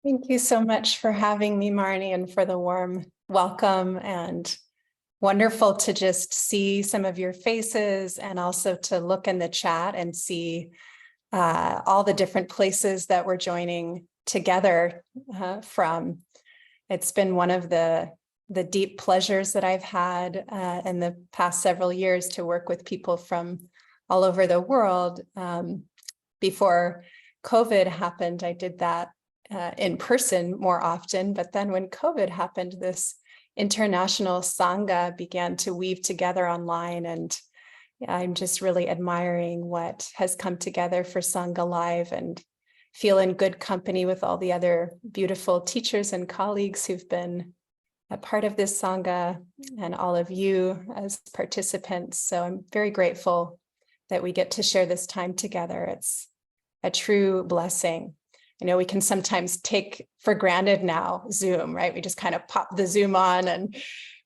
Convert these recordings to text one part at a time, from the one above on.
Thank you so much for having me, Marnie, and for the warm welcome, and wonderful to just see some of your faces and also to look in the chat and see all the different places that we're joining together from. It's been one of the deep pleasures that I've had in the past several years to work with people from all over the world. Before COVID happened, I did that in person more often, but then when COVID happened, this international Sangha began to weave together online, and I'm just really admiring what has come together for Sangha Live, and feel in good company with all the other beautiful teachers and colleagues who've been a part of this Sangha, and all of you as participants. So I'm very grateful that we get to share this time together. It's a true blessing. I know we can sometimes take for granted now Zoom, right? We just kind of pop the Zoom on and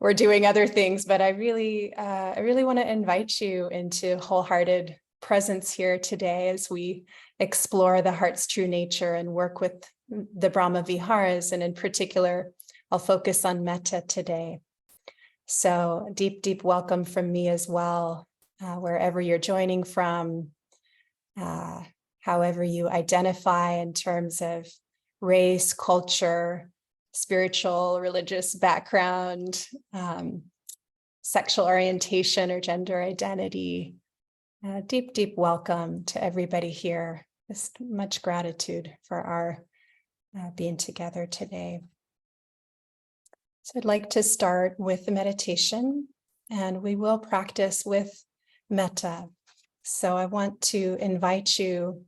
we're doing other things, but I really want to invite you into wholehearted presence here today as we explore the heart's true nature and work with the Brahma Viharas. And in particular, I'll focus on Metta today. So deep, deep welcome from me as well, wherever you're joining from. However you identify in terms of race, culture, spiritual, religious background, sexual orientation or gender identity. Deep, deep welcome to everybody here. Just much gratitude for our being together today. So I'd like to start with the meditation, and we will practice with Metta. So I want to invite you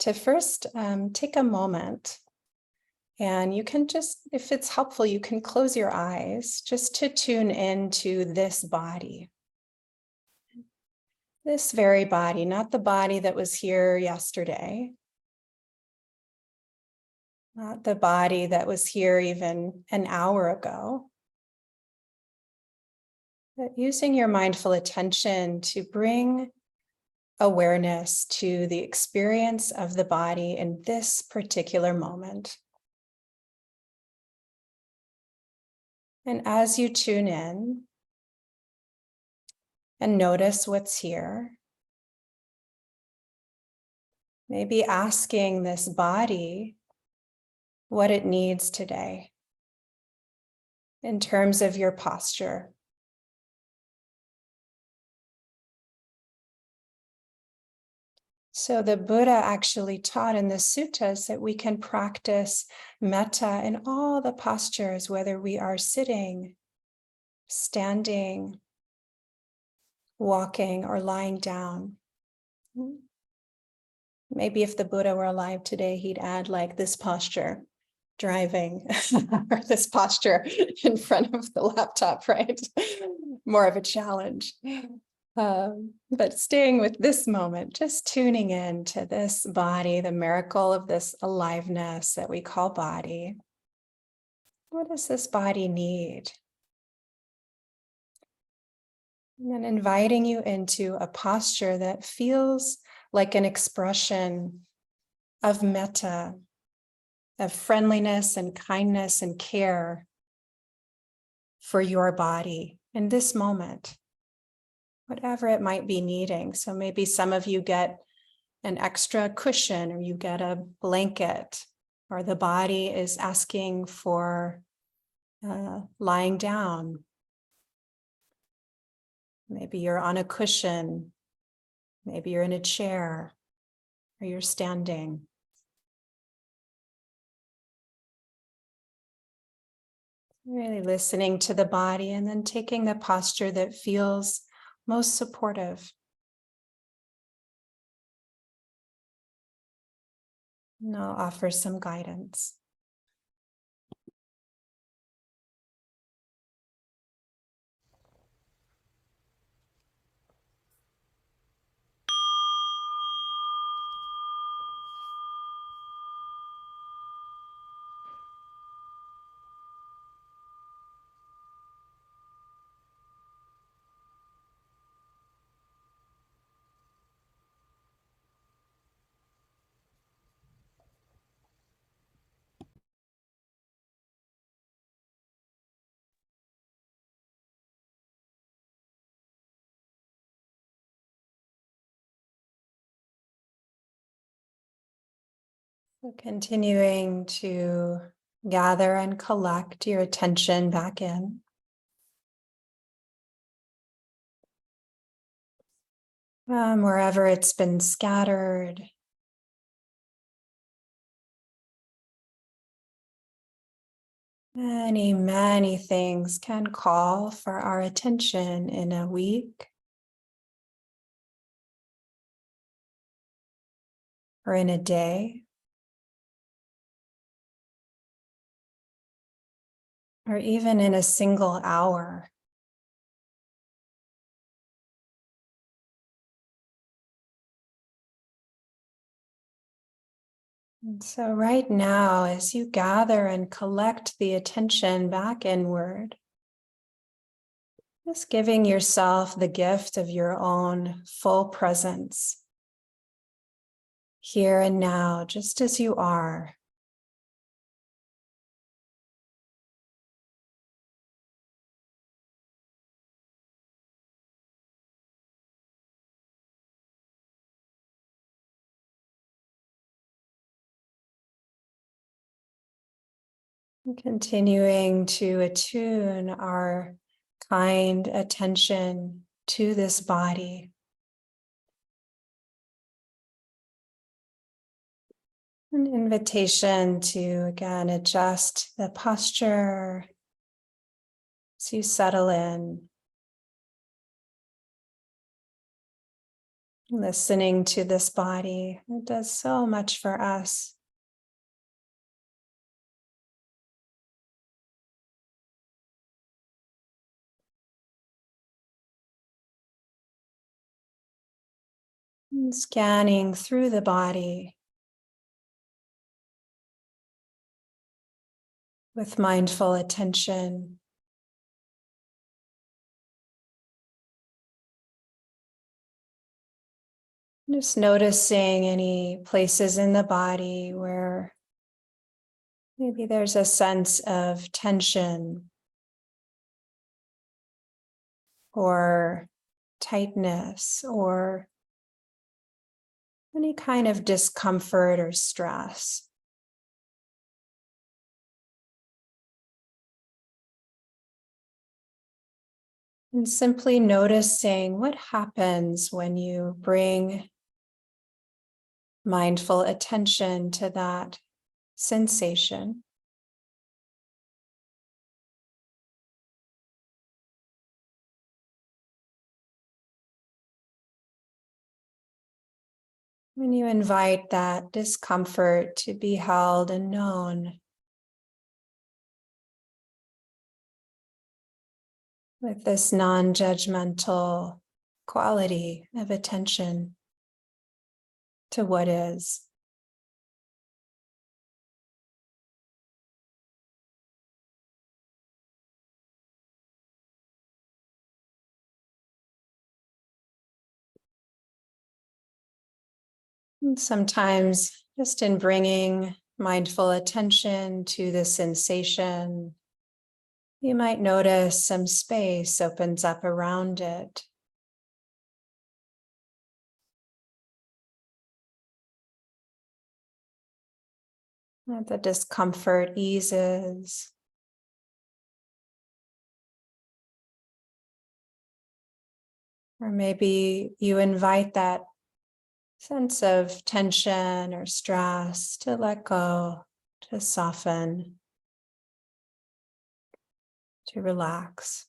to first take a moment, and you can just, if it's helpful, you can close your eyes just to tune into this body. This very body, not the body that was here yesterday, not the body that was here even an hour ago, but using your mindful attention to bring awareness to the experience of the body in this particular moment. And as you tune in and notice what's here, maybe asking this body what it needs today in terms of your posture. So the Buddha actually taught in the suttas that we can practice metta in all the postures, whether we are sitting, standing, walking, or lying down. Maybe if the Buddha were alive today, he'd add like this posture, driving, or this posture in front of the laptop, right? More of a challenge. But staying with this moment, just tuning in to this body, the miracle of this aliveness that we call body. What does this body need? And then inviting you into a posture that feels like an expression of metta, of friendliness and kindness and care for your body in this moment, whatever it might be needing. So maybe some of you get an extra cushion, or you get a blanket, or the body is asking for lying down. Maybe you're on a cushion, maybe you're in a chair, or you're standing. Really listening to the body, and then taking the posture that feels most supportive. And I'll offer some guidance. So continuing to gather and collect your attention back in. Wherever it's been scattered. Many things can call for our attention in a week or in a day or even in a single hour. And so right now, as you gather and collect the attention back inward, just giving yourself the gift of your own full presence, here and now, just as you are. Continuing to attune our kind attention to this body. An invitation to, again, adjust the posture as you settle in. Listening to this body. It does so much for us. And scanning through the body with mindful attention. Just noticing any places in the body where maybe there's a sense of tension or tightness or any kind of discomfort or stress. And simply noticing what happens when you bring mindful attention to that sensation. When you invite that discomfort to be held and known with this non-judgmental quality of attention to what is. And sometimes just in bringing mindful attention to the sensation, you might notice some space opens up around it. That the discomfort eases. Or maybe you invite that sense of tension or stress to let go, to soften, to relax.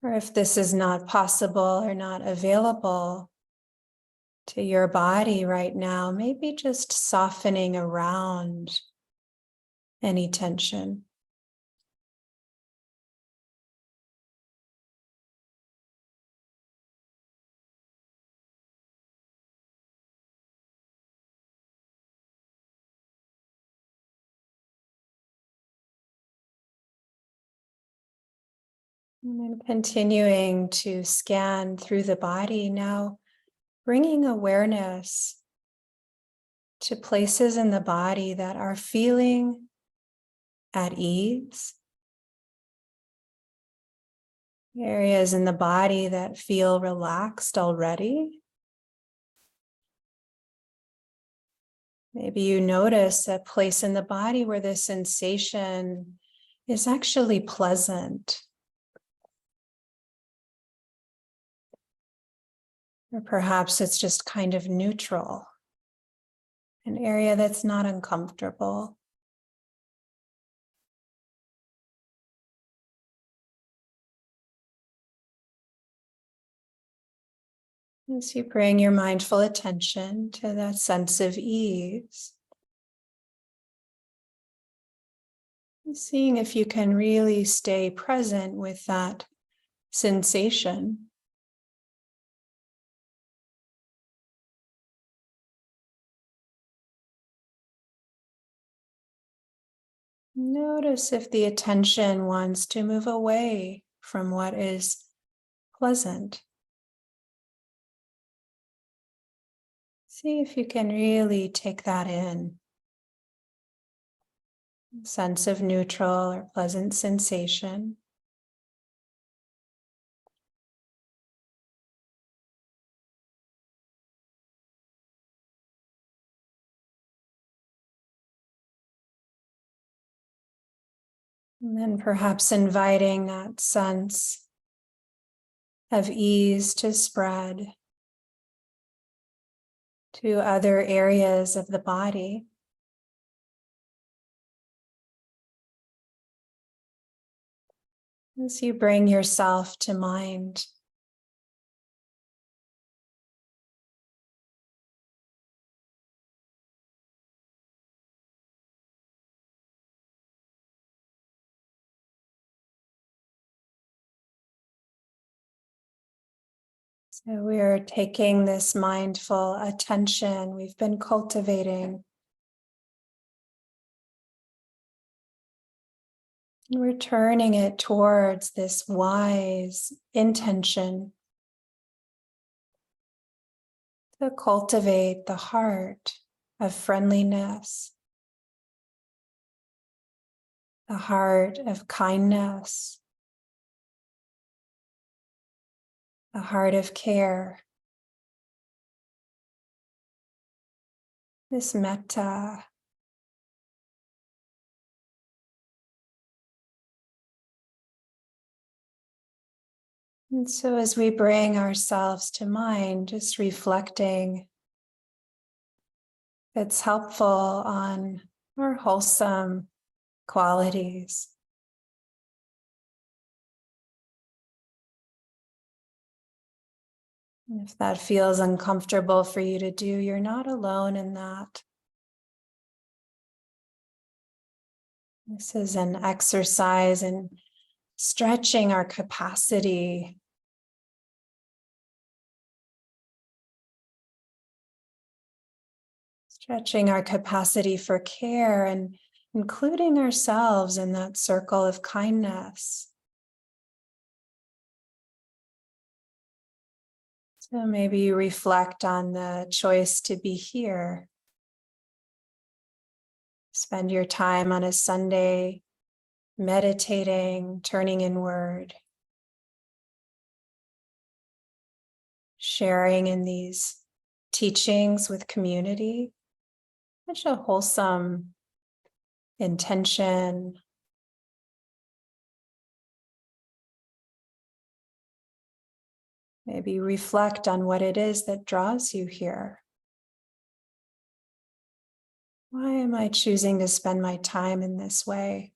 Or if this is not possible or not available to your body right now, maybe just softening around any tension. And then continuing to scan through the body now, bringing awareness to places in the body that are feeling at ease, Areas in the body that feel relaxed already. Maybe you notice a place in the body where the sensation is actually pleasant. Or perhaps it's just kind of neutral, an area that's not uncomfortable. As you bring your mindful attention to that sense of ease, seeing if you can really stay present with that sensation. Notice if the attention wants to move away from what is pleasant. See if you can really take that in. Sense of neutral or pleasant sensation. And then perhaps inviting that sense of ease to spread to other areas of the body. As you bring yourself to mind. So we are taking this mindful attention we've been cultivating. And we're turning it towards this wise intention to cultivate the heart of friendliness, the heart of kindness, the heart of care, this metta. And so as we bring ourselves to mind, just reflecting, it's helpful on our wholesome qualities. And if that feels uncomfortable for you to do, you're not alone in that. This is an exercise in stretching our capacity for care and including ourselves in that circle of kindness. So maybe you reflect on the choice to be here. Spend your time on a Sunday meditating, turning inward, sharing in these teachings with community. Such a wholesome intention. Maybe reflect on what it is that draws you here. Why am I choosing to spend my time in this way?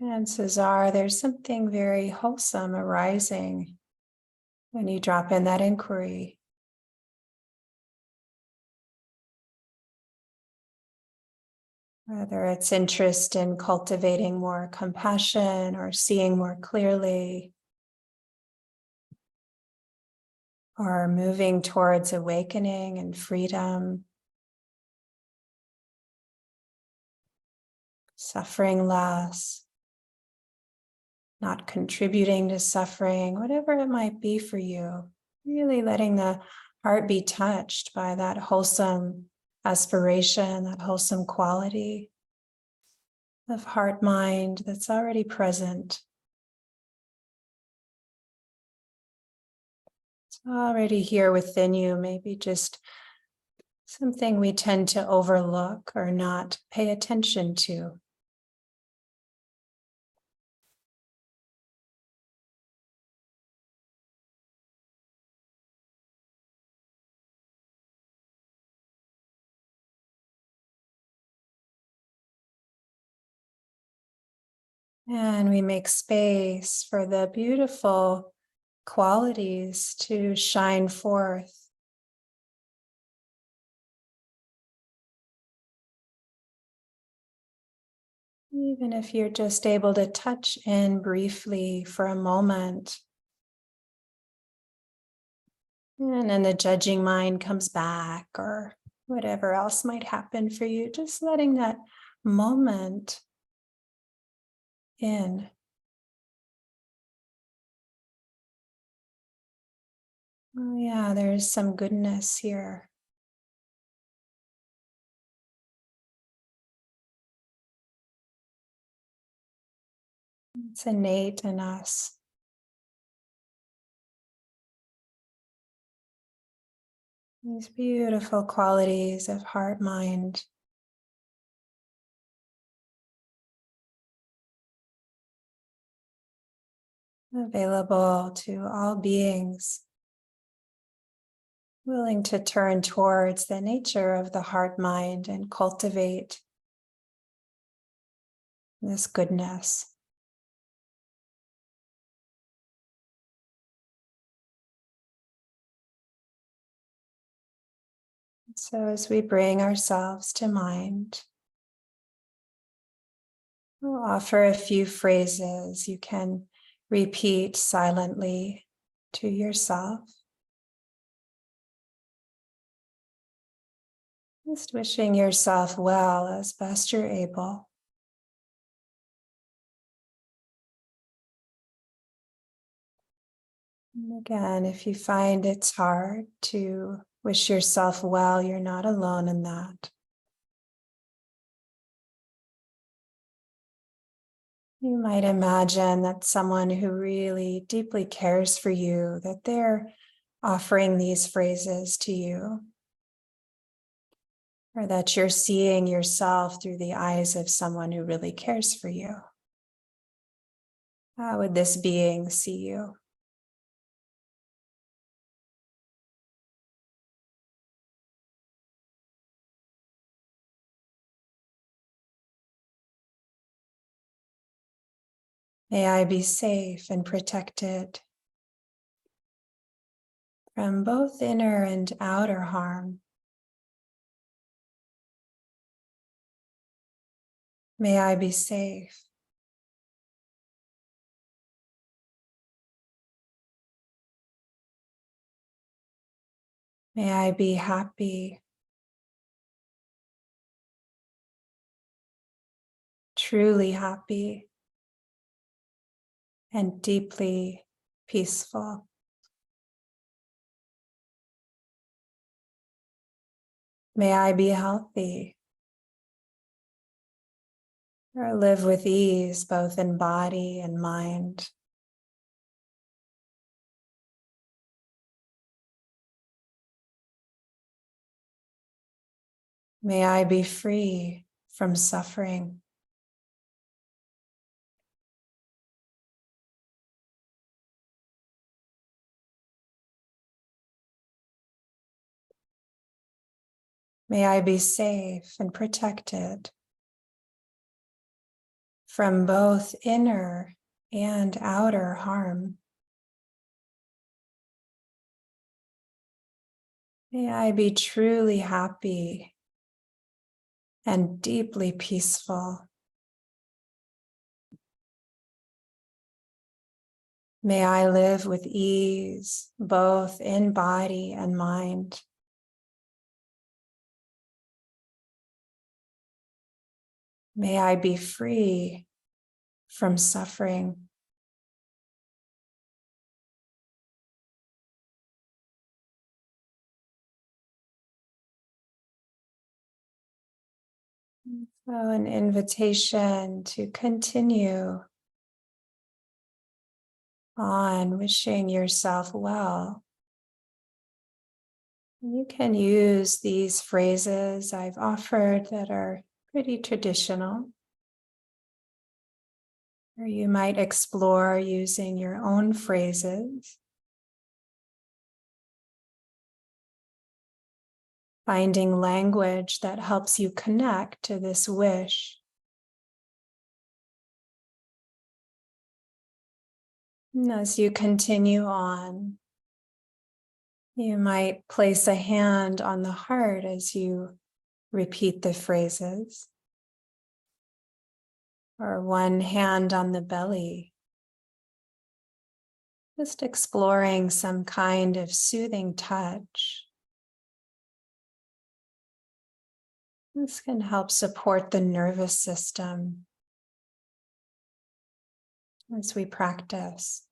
Chances are there's something very wholesome arising when you drop in that inquiry. Whether it's interest in cultivating more compassion or seeing more clearly, or moving towards awakening and freedom, suffering less, not contributing to suffering, whatever it might be for you, really letting the heart be touched by that wholesome aspiration, that wholesome quality of heart mind that's already present. It's already here within you, maybe just something we tend to overlook or not pay attention to. And we make space for the beautiful qualities to shine forth. Even if you're just able to touch in briefly for a moment, and then the judging mind comes back, or whatever else might happen for you, just letting that moment in. Oh, yeah, there's some goodness here. It's innate in us. These beautiful qualities of heart, mind. Available to all beings willing to turn towards the nature of the heart, mind, and cultivate this goodness. So as we bring ourselves to mind, we'll offer a few phrases you can repeat silently to yourself. Just wishing yourself well as best you're able. And again, if you find it's hard to wish yourself well, you're not alone in that. You might imagine that someone who really deeply cares for you, that they're offering these phrases to you, or that you're seeing yourself through the eyes of someone who really cares for you. How would this being see you? May I be safe and protected from both inner and outer harm. May I be safe. May I be happy, truly happy, and deeply peaceful. May I be healthy, or live with ease both in body and mind. May I be free from suffering. May I be safe and protected from both inner and outer harm. May I be truly happy and deeply peaceful. May I live with ease, both in body and mind. May I be free from suffering. So an invitation to continue on wishing yourself well. You can use these phrases I've offered that are pretty traditional, or you might explore using your own phrases, finding language that helps you connect to this wish. And as you continue on, you might place a hand on the heart as you repeat the phrases, or one hand on the belly, just exploring some kind of soothing touch. This can help support the nervous system as we practice.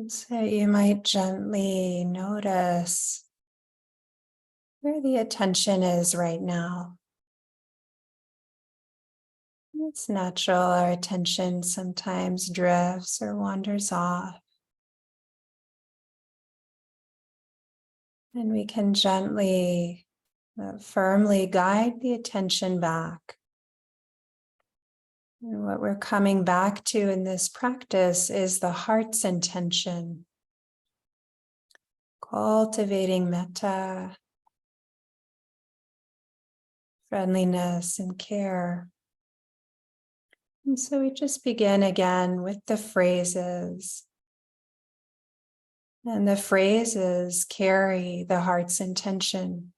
So you might gently notice where the attention is right now. It's natural, our attention sometimes drifts or wanders off. And we can gently, firmly guide the attention back. And what we're coming back to in this practice is the heart's intention. Cultivating metta, friendliness and care. And so we just begin again with the phrases. And the phrases carry the heart's intention.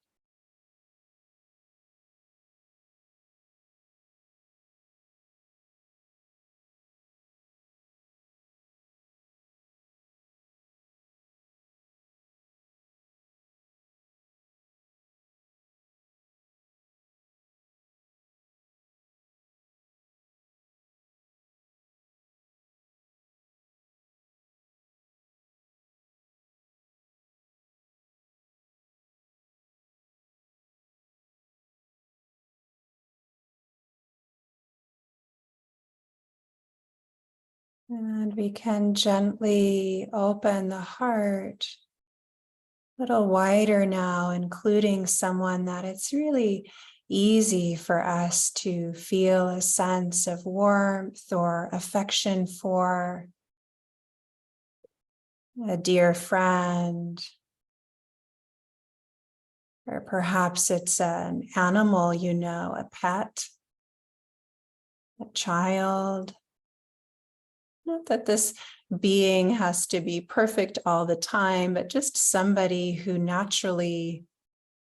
And we can gently open the heart a little wider now, including someone that it's really easy for us to feel a sense of warmth or affection for, a dear friend, or perhaps it's an animal, a pet, a child. Not that this being has to be perfect all the time, but just somebody who naturally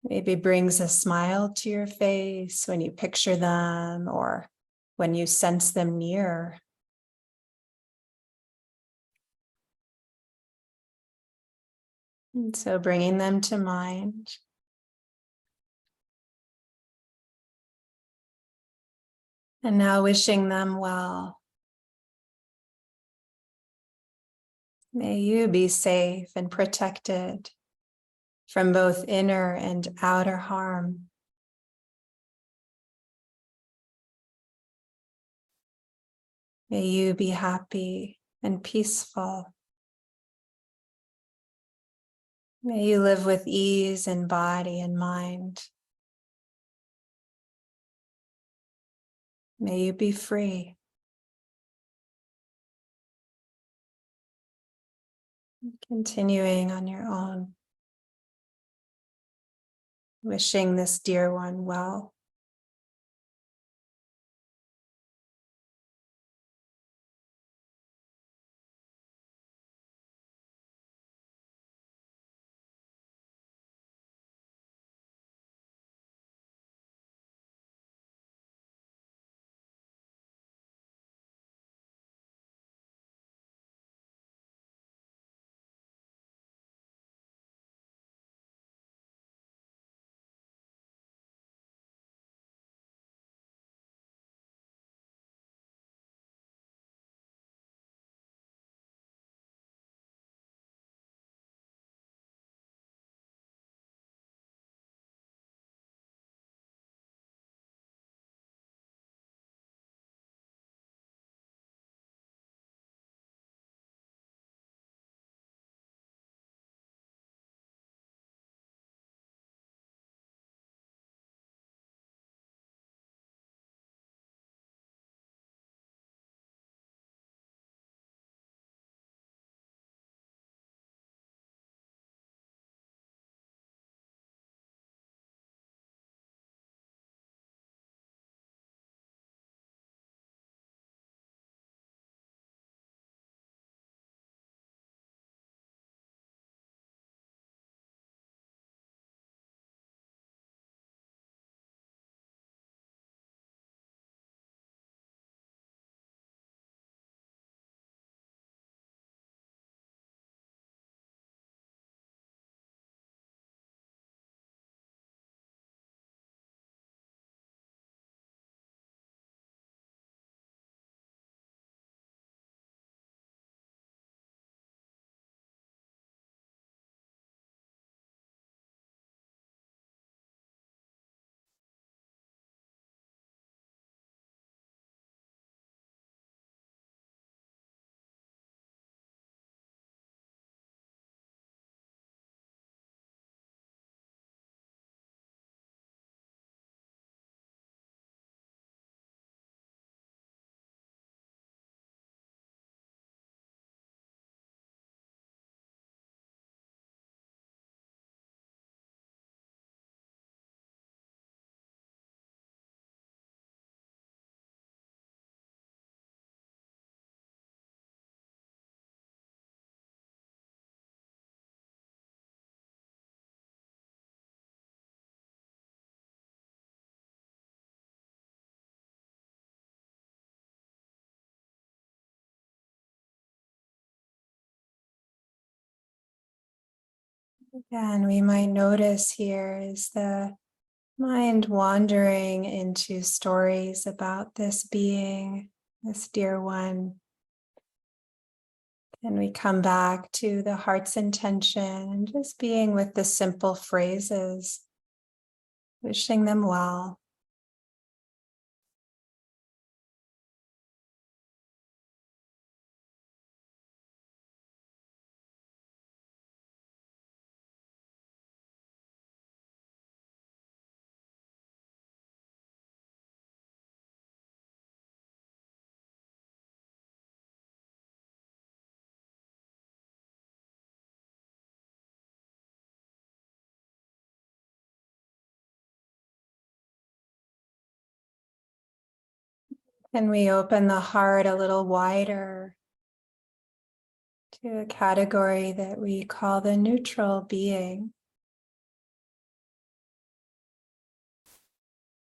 maybe brings a smile to your face when you picture them or when you sense them near. And so bringing them to mind. And now wishing them well. May you be safe and protected from both inner and outer harm. May you be happy and peaceful. May you live with ease in body and mind. May you be free. Continuing on your own. Wishing this dear one well. Again, we might notice here is the mind wandering into stories about this being, this dear one. And we come back to the heart's intention and just being with the simple phrases, wishing them well. And we open the heart a little wider to a category that we call the neutral being.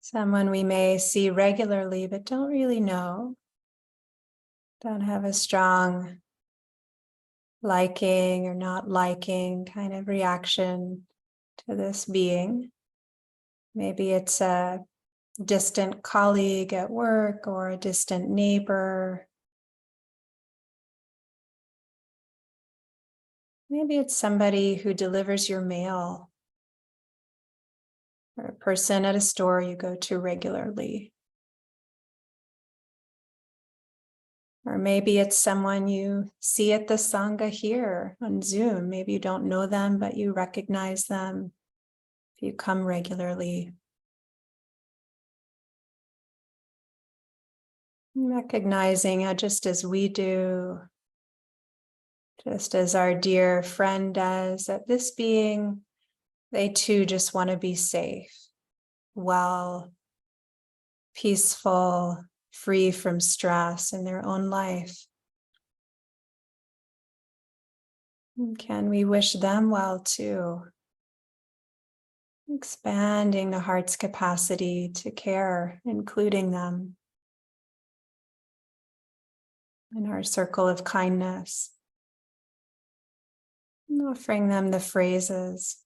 Someone we may see regularly but don't really know, don't have a strong liking or not liking kind of reaction to this being. Maybe it's a distant colleague at work or a distant neighbor. Maybe it's somebody who delivers your mail or a person at a store you go to regularly. Or maybe it's someone you see at the Sangha here on Zoom. Maybe you don't know them, but you recognize them if you come regularly. Recognizing how just as we do, just as our dear friend does, that this being, they too just want to be safe, well, peaceful, free from stress in their own life. And can we wish them well too? Expanding the heart's capacity to care, including them in our circle of kindness, and offering them the phrases.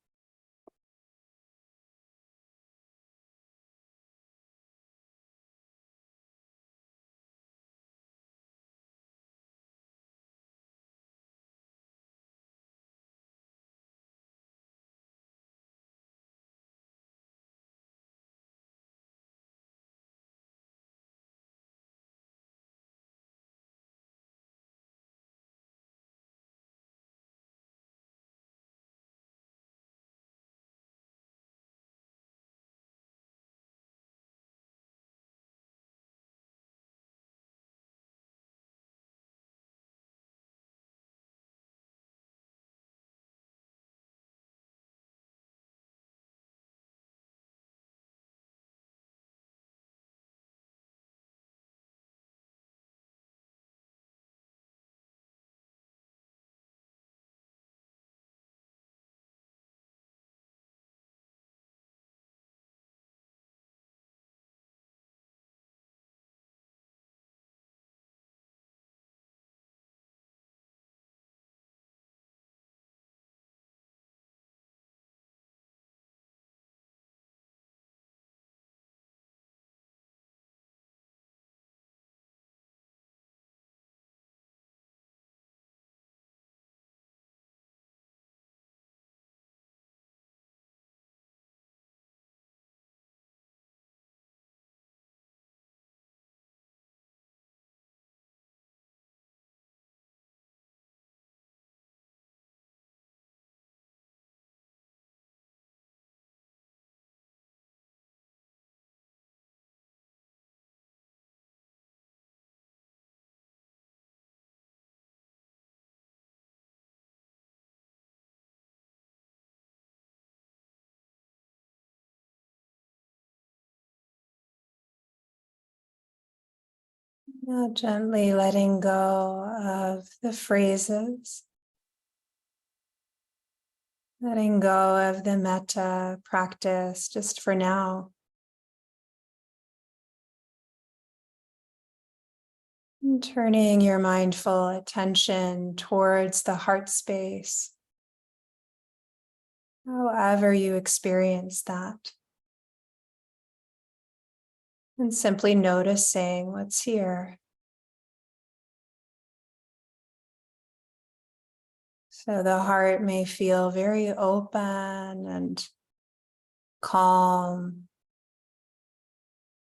Now gently letting go of the phrases, letting go of the metta practice just for now. And turning your mindful attention towards the heart space, however you experience that. And simply noticing what's here. So the heart may feel very open and calm.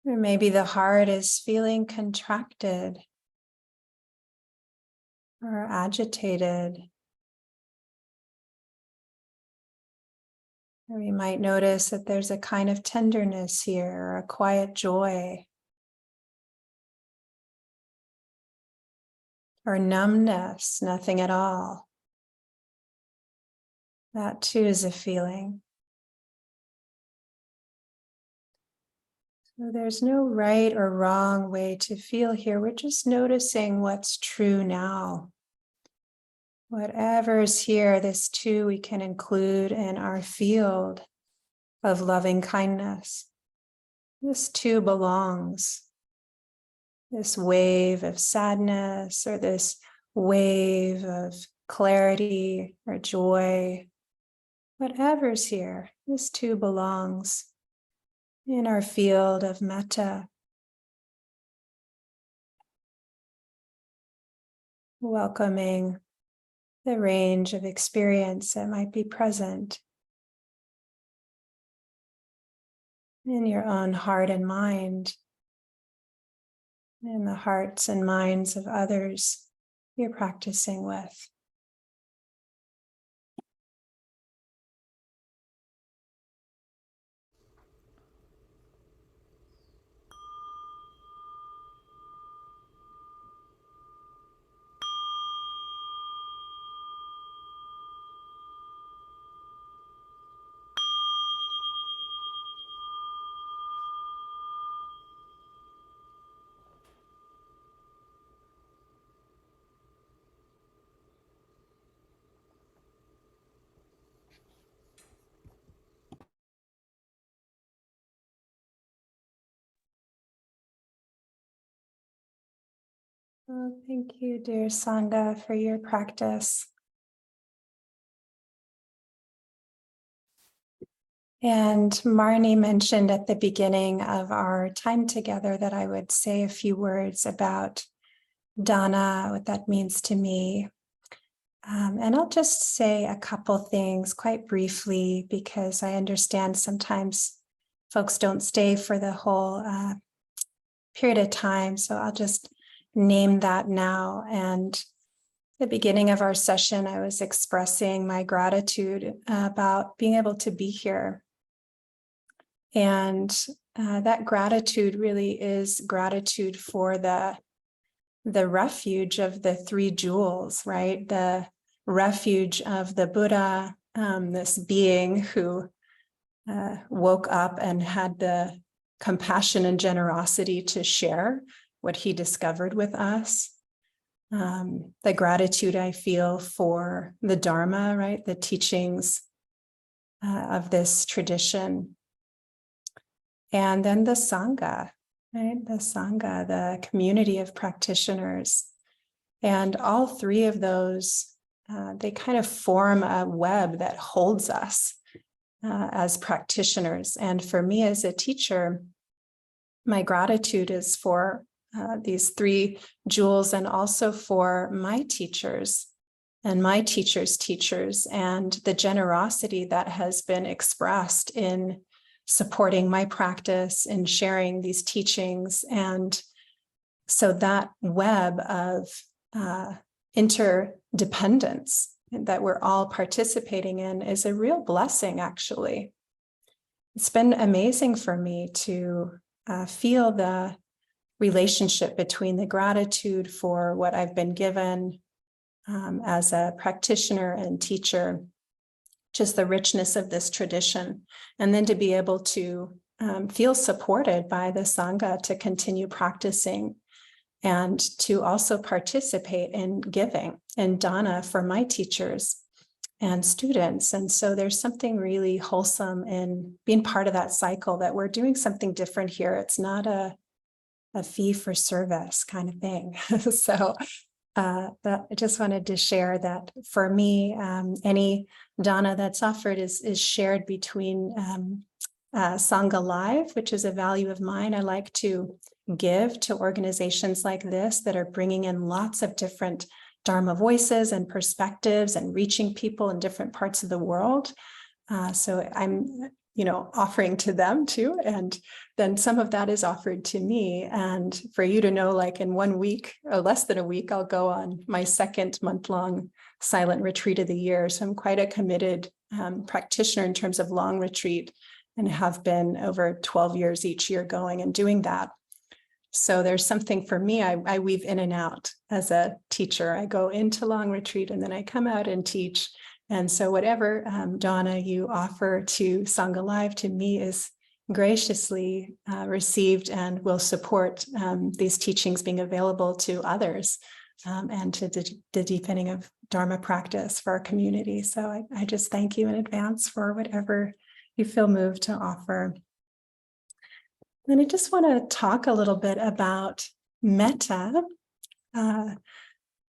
Or maybe the heart is feeling contracted or agitated. Or we might notice that there's a kind of tenderness here, or a quiet joy, or numbness, nothing at all. That too is a feeling. So there's no right or wrong way to feel here. We're just noticing what's true now. Whatever's here, this too we can include in our field of loving kindness. This too belongs. This wave of sadness, or this wave of clarity or joy, whatever's here, this too belongs in our field of metta. Welcoming the range of experience that might be present in your own heart and mind, in the hearts and minds of others you're practicing with. Oh, thank you, dear Sangha, for your practice. And Marnie mentioned at the beginning of our time together that I would say a few words about dana, what that means to me. And I'll just say a couple things quite briefly, because I understand sometimes folks don't stay for the whole period of time. So I'll just name that now. And at the beginning of our session, I was expressing my gratitude about being able to be here. And that gratitude really is gratitude for the refuge of the three jewels, right? The refuge of the Buddha, this being who woke up and had the compassion and generosity to share what he discovered with us. The gratitude I feel for the Dharma, right? The teachings of this tradition. And then the Sangha, right? The Sangha, the community of practitioners. And all three of those, they kind of form a web that holds us as practitioners. And for me as a teacher, my gratitude is for these three jewels, and also for my teachers and my teachers' teachers, and the generosity that has been expressed in supporting my practice and sharing these teachings. And so that web of interdependence that we're all participating in is a real blessing, actually. It's been amazing for me to feel the relationship between the gratitude for what I've been given as a practitioner and teacher, just the richness of this tradition, and then to be able to feel supported by the Sangha to continue practicing, and to also participate in giving and dana for my teachers and students. And so there's something really wholesome in being part of that cycle, that we're doing something different here. It's not a fee for service kind of thing. So But I just wanted to share that for me, any dana that's offered is shared between Sangha Live, which is a value of mine. I like to give to organizations like this that are bringing in lots of different Dharma voices and perspectives and reaching people in different parts of the world. So I'm, offering to them too. And then some of that is offered to me. And for you to know, like in 1 week or less than a week, I'll go on my second month-long silent retreat of the year. So I'm quite a committed practitioner in terms of long retreat and have been over 12 years each year going and doing that. So there's something for me, I weave in and out as a teacher. I go into long retreat and then I come out and teach. And so whatever dana you offer to Sangha Live to me is graciously received and will support these teachings being available to others and to the deepening of Dharma practice for our community. So I just thank you in advance for whatever you feel moved to offer. And I just want to talk a little bit about metta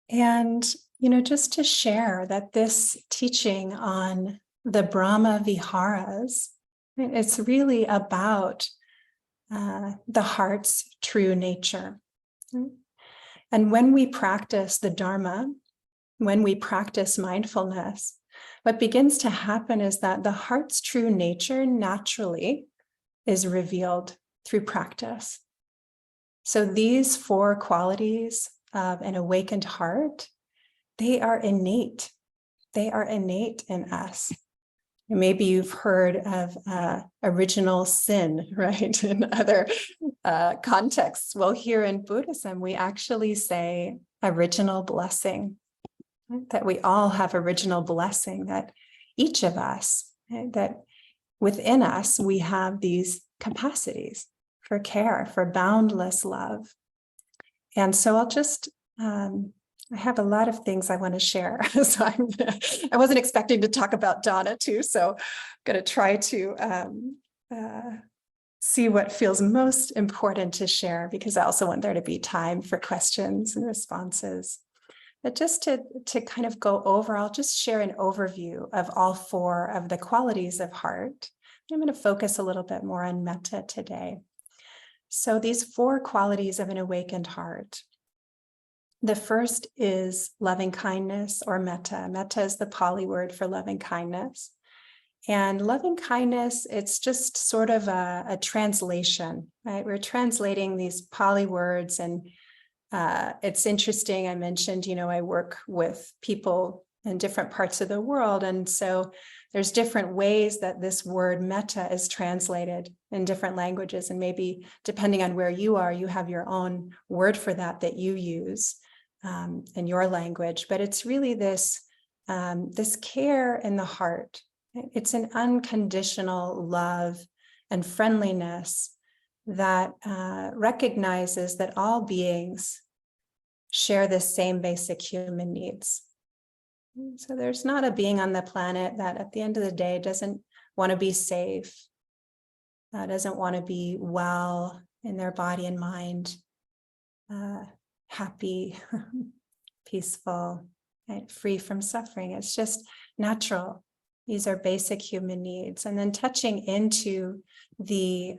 and just to share that this teaching on the Brahma Viharas, it's really about the heart's true nature. And when we practice the Dharma, when we practice mindfulness, what begins to happen is that the heart's true nature naturally is revealed through practice. So these 4 qualities of an awakened heart, they are innate. They are innate in us. And maybe you've heard of original sin, right? In other contexts. Well, here in Buddhism, we actually say original blessing, right? That we all have original blessing, that each of us, right? That within us, we have these capacities for care, for boundless love. And so I'll just, I have a lot of things I want to share. So I wasn't expecting to talk about dana too, so I'm going to try to see what feels most important to share, because I also want there to be time for questions and responses. But just to kind of go over, I'll just share an overview of all 4 of the qualities of heart. I'm going to focus a little bit more on metta today. So these 4 qualities of an awakened heart. The first is loving kindness, or metta. Metta is the Pali word for loving kindness. And loving kindness, it's just sort of a translation, right? We're translating these Pali words, and it's interesting. I mentioned, I work with people in different parts of the world. And so there's different ways that this word metta is translated in different languages. And maybe depending on where you are, you have your own word for that you use in your language. But it's really this care in the heart. It's an unconditional love and friendliness that recognizes that all beings share the same basic human needs. So there's not a being on the planet that at the end of the day doesn't want to be safe, doesn't want to be well in their body and mind, happy, peaceful, right? Free from suffering. It's just natural. These are basic human needs. And then touching into the,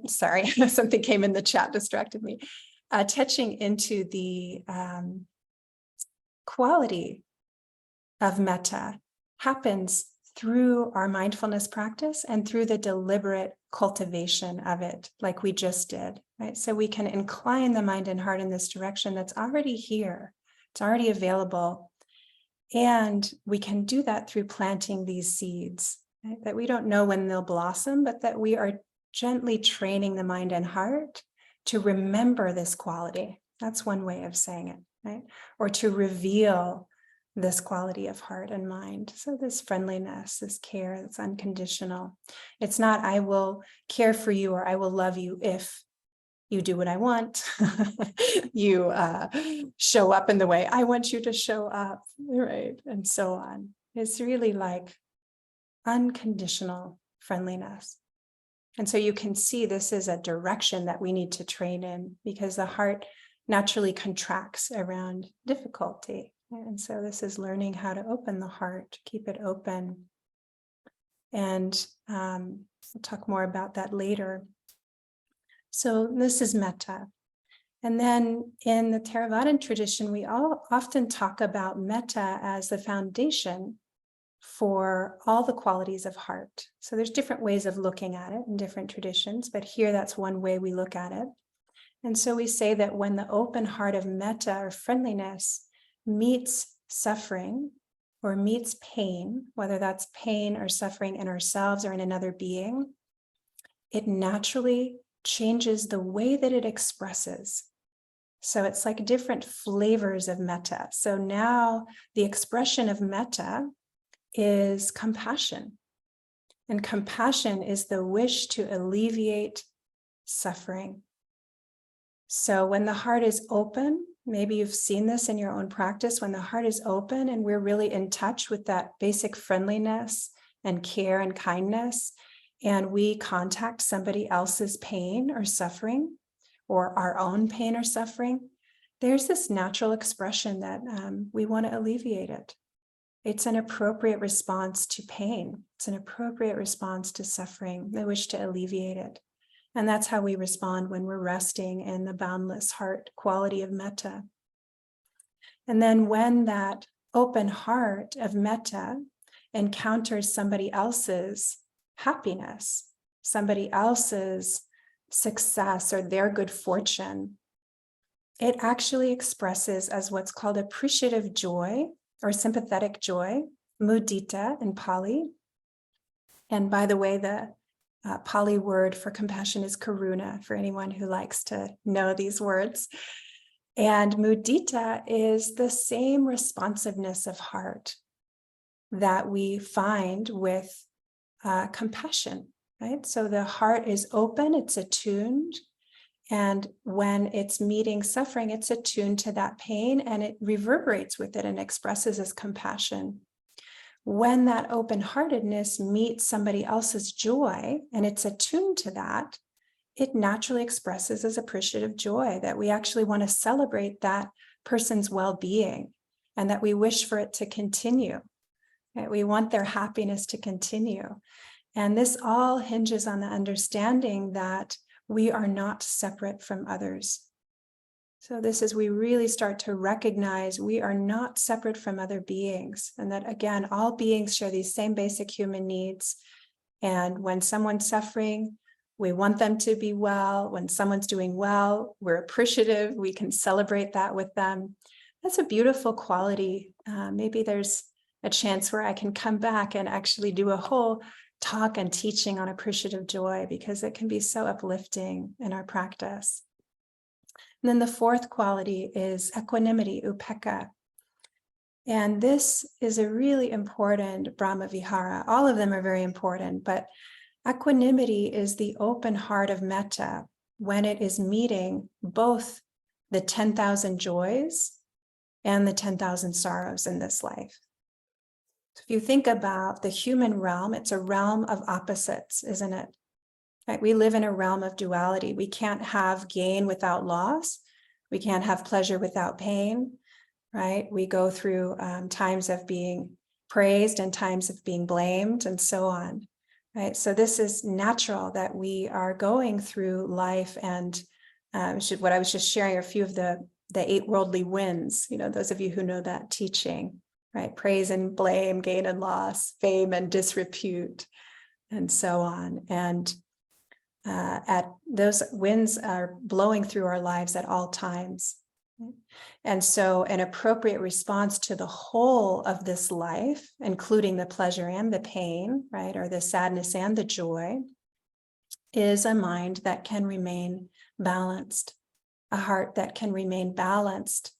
sorry, something came in the chat, distracted me. Touching into the quality of metta happens through our mindfulness practice and through the deliberate cultivation of it, like we just did, right? So we can incline the mind and heart in this direction that's already here. It's already available. And we can do that through planting these seeds, right? That we don't know when they'll blossom, but that we are gently training the mind and heart to remember this quality. That's one way of saying it, right? Or to reveal this quality of heart and mind. So this friendliness, this care, that's unconditional. It's not, I will care for you or I will love you if you do what I want. You show up in the way I want you to show up, right? And so on. It's really like unconditional friendliness. And so you can see this is a direction that we need to train in, because the heart naturally contracts around difficulty. And so this is learning how to open the heart, keep it open. And we'll talk more about that later. So this is metta. And then in the Theravadan tradition, we all often talk about metta as the foundation for all the qualities of heart. So there's different ways of looking at it in different traditions, but here that's one way we look at it. And so we say that when the open heart of metta or friendliness meets suffering or meets pain, whether that's pain or suffering in ourselves or in another being, it naturally changes the way that it expresses. So it's like different flavors of metta. So now the expression of metta is compassion. And compassion is the wish to alleviate suffering. So when the heart is open, maybe you've seen this in your own practice, when the heart is open and we're really in touch with that basic friendliness and care and kindness, and we contact somebody else's pain or suffering, or our own pain or suffering, there's this natural expression that we want to alleviate it. It's an appropriate response to pain. It's an appropriate response to suffering, the wish to alleviate it. And that's how we respond when we're resting in the boundless heart quality of metta. And then when that open heart of metta encounters somebody else's happiness, somebody else's success or their good fortune, it actually expresses as what's called appreciative joy or sympathetic joy, mudita in Pali. And by the way, the Pali word for compassion is karuna, for anyone who likes to know these words. And mudita is the same responsiveness of heart that we find with compassion, right? So the heart is open, it's attuned. And when it's meeting suffering, it's attuned to that pain and it reverberates with it and expresses as compassion. When that open-heartedness meets somebody else's joy and it's attuned to that, it naturally expresses as appreciative joy, that we actually want to celebrate that person's well-being and that we wish for it to continue. Right? We want their happiness to continue. And this all hinges on the understanding that we are not separate from others. So this is, we really start to recognize we are not separate from other beings, and that again, all beings share these same basic human needs. And when someone's suffering, we want them to be well. When someone's doing well, we're appreciative. We can celebrate that with them. That's a beautiful quality. Maybe there's a chance where I can come back and actually do a whole talk and teaching on appreciative joy, because it can be so uplifting in our practice. And then the fourth quality is equanimity, upekkha. And this is a really important Brahma Vihara. All of them are very important, but equanimity is the open heart of metta when it is meeting both the 10,000 joys and the 10,000 sorrows in this life. So if you think about the human realm, it's a realm of opposites, isn't it? Right? We live in a realm of duality. We can't have gain without loss. We can't have pleasure without pain, right? We go through times of being praised and times of being blamed and so on, right? So this is natural that we are going through life, and what I was just sharing are a few of the 8 worldly winds, those of you who know that teaching, right? Praise and blame, gain and loss, fame and disrepute, and so on. And those winds are blowing through our lives at all times. And so an appropriate response to the whole of this life, including the pleasure and the pain, right, or the sadness and the joy, is a mind that can remain balanced, a heart that can remain balanced,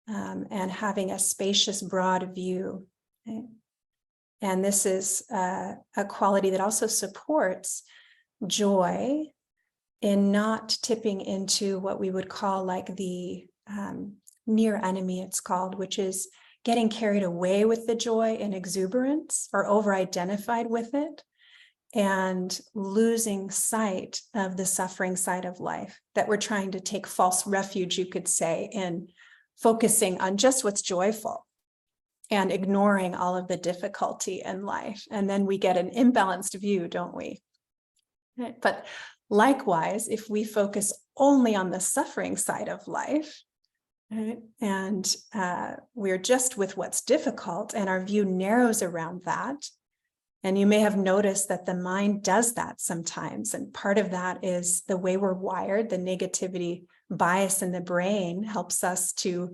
and having a spacious, broad view. Right? And this is a quality that also supports joy in not tipping into what we would call like the near enemy, it's called, which is getting carried away with the joy and exuberance or over-identified with it and losing sight of the suffering side of life, that we're trying to take false refuge, you could say, in focusing on just what's joyful and ignoring all of the difficulty in life. And then we get an imbalanced view, don't we? Right? But likewise, if we focus only on the suffering side of life, right, and we're just with what's difficult and our view narrows around that, and you may have noticed that the mind does that sometimes. And part of that is the way we're wired. The negativity bias in the brain helps us to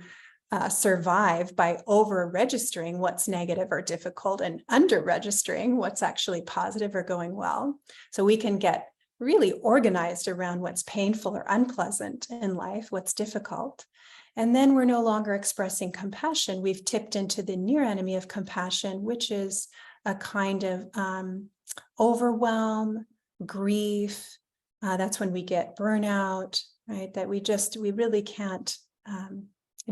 survive by over-registering what's negative or difficult and under-registering what's actually positive or going well. So we can get really organized around what's painful or unpleasant in life, what's difficult. And then we're no longer expressing compassion. We've tipped into the near enemy of compassion, which is a kind of overwhelm, grief. That's when we get burnout, right? That we really can't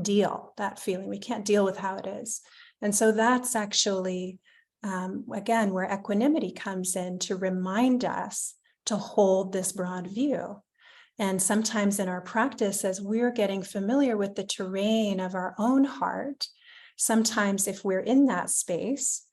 deal that feeling. We can't deal with how it is. And so that's actually, again, where equanimity comes in to remind us to hold this broad view. And sometimes in our practice, as we're getting familiar with the terrain of our own heart, sometimes if we're in that space,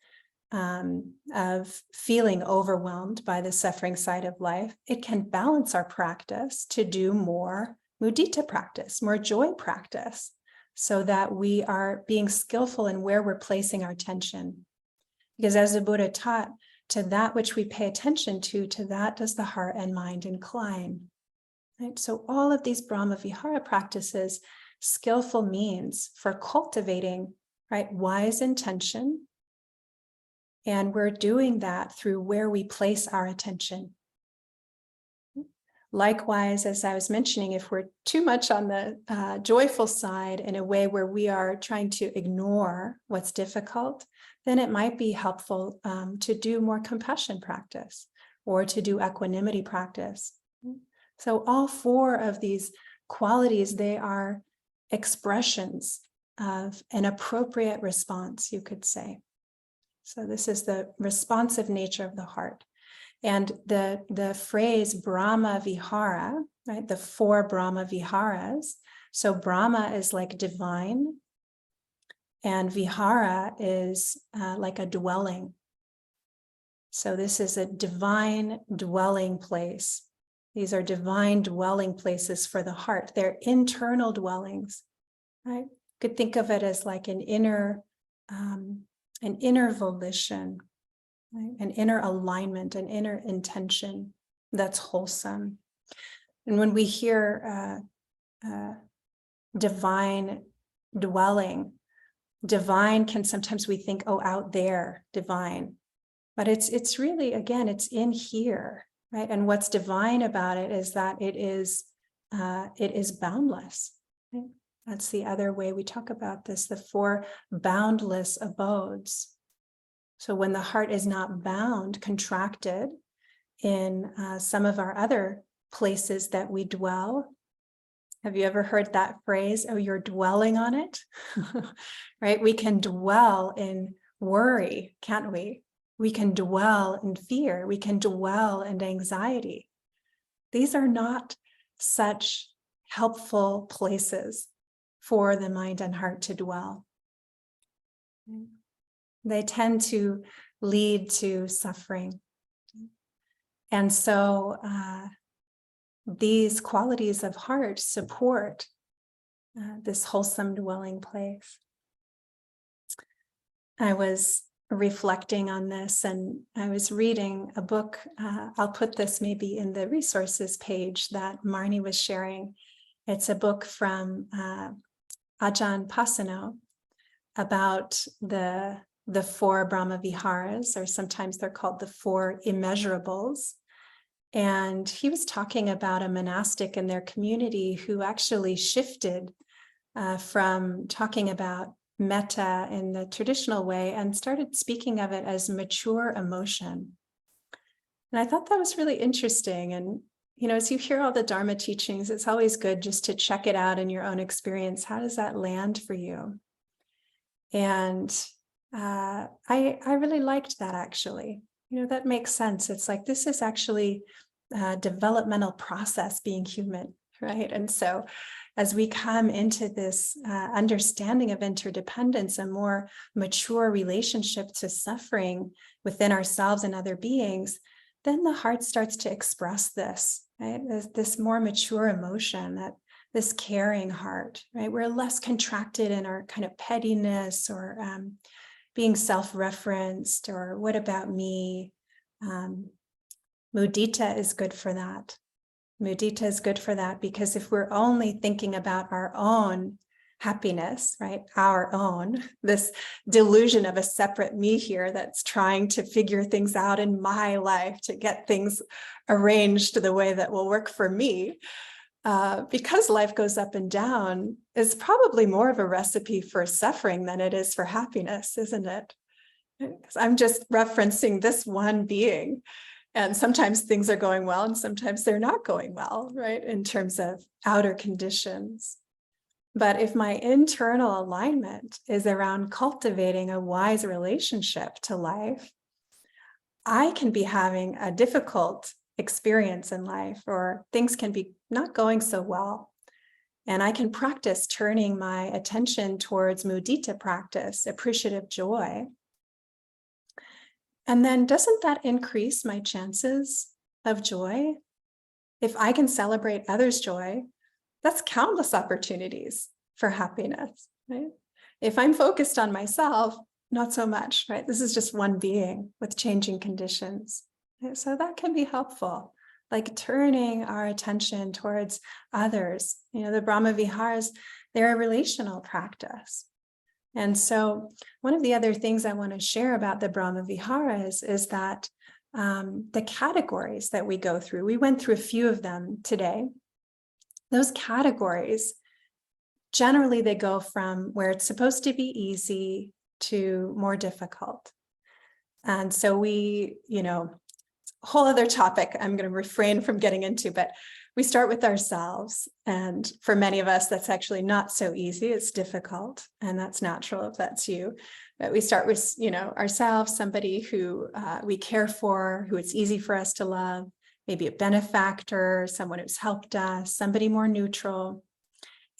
of feeling overwhelmed by the suffering side of life, it can balance our practice to do more mudita practice, more joy practice, so that we are being skillful in where we're placing our attention. Because as the Buddha taught, to that which we pay attention to that does the heart and mind incline. Right? So all of these Brahma Vihara practices, skillful means for cultivating, right, wise intention. And we're doing that through where we place our attention. Likewise, as I was mentioning, if we're too much on the joyful side in a way where we are trying to ignore what's difficult, then it might be helpful to do more compassion practice or to do equanimity practice. So all four of these qualities, they are expressions of an appropriate response, you could say. So this is the responsive nature of the heart. And the phrase Brahma Vihara, right? The four Brahma Viharas. So Brahma is like divine, and Vihara is like a dwelling. So this is a divine dwelling place. These are divine dwelling places for the heart. They're internal dwellings, right? You could think of it as like an inner volition, right? An inner alignment, an inner intention that's wholesome. And when we hear divine dwelling, divine can sometimes we think, oh, out there, divine. But it's really, again, it's in here, right? And what's divine about it is that it is boundless. Right? That's the other way we talk about this, the four boundless abodes. So when the heart is not bound, contracted in some of our other places that we dwell. Have you ever heard that phrase? Oh, you're dwelling on it, right? We can dwell in worry, can't we? We can dwell in fear. We can dwell in anxiety. These are not such helpful places for the mind and heart to dwell. They tend to lead to suffering. And so these qualities of heart support this wholesome dwelling place. I was reflecting on this, and I was reading a book. I'll put this maybe in the resources page that Marnie was sharing. It's a book from Ajahn Pasano about the four Brahma Viharas, or sometimes they're called the four immeasurables. And he was talking about a monastic in their community who actually shifted from talking about metta in the traditional way and started speaking of it as mature emotion. And I thought that was really interesting. And, you know, as you hear all the Dharma teachings, it's always good just to check it out in your own experience. How does that land for you? And I really liked that, actually. That makes sense. It's like, this is actually a developmental process, being human, right? And so as we come into this understanding of interdependence, a more mature relationship to suffering within ourselves and other beings, then the heart starts to express this, right? This more mature emotion, that this caring heart, right? We're less contracted in our kind of pettiness or being self-referenced, or what about me? Mudita is good for that. Mudita is good for that, because if we're only thinking about our own happiness, right? Our own, this delusion of a separate me here that's trying to figure things out in my life to get things arranged the way that will work for me. Because life goes up and down, is probably more of a recipe for suffering than it is for happiness, isn't it? Because I'm just referencing this one being, and sometimes things are going well and sometimes they're not going well, right? In terms of outer conditions. But if my internal alignment is around cultivating a wise relationship to life, I can be having a difficult experience in life, or things can be not going so well. And I can practice turning my attention towards mudita practice, appreciative joy. And then doesn't that increase my chances of joy? If I can celebrate others' joy, that's countless opportunities for happiness, right? If I'm focused on myself, not so much, right? This is just one being with changing conditions. Right? So that can be helpful, like turning our attention towards others. The Brahma Viharas, they're a relational practice. And so one of the other things I want to share about the Brahma Viharas is that the categories that we go through, we went through a few of them today. Those categories, generally they go from where it's supposed to be easy to more difficult. And so we, a whole other topic I'm going to refrain from getting into, but we start with ourselves. And for many of us, that's actually not so easy. It's difficult, and that's natural if that's you. But we start with, ourselves, somebody who we care for, who it's easy for us to love, maybe a benefactor, someone who's helped us, somebody more neutral.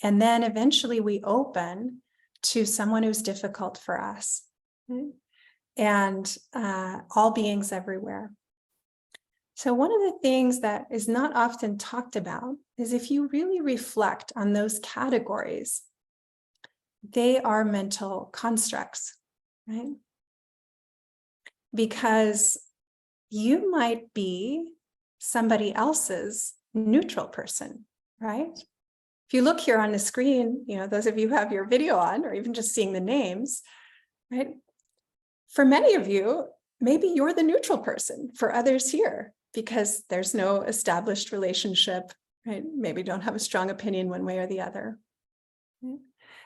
And then eventually we open to someone who's difficult for us, right? And all beings everywhere. So one of the things that is not often talked about is, if you really reflect on those categories, they are mental constructs, right? Because you might be somebody else's neutral person, right? If you look here on the screen, those of you who have your video on, or even just seeing the names, right? For many of you, maybe you're the neutral person for others here, because there's no established relationship, right? Maybe don't have a strong opinion one way or the other. Right?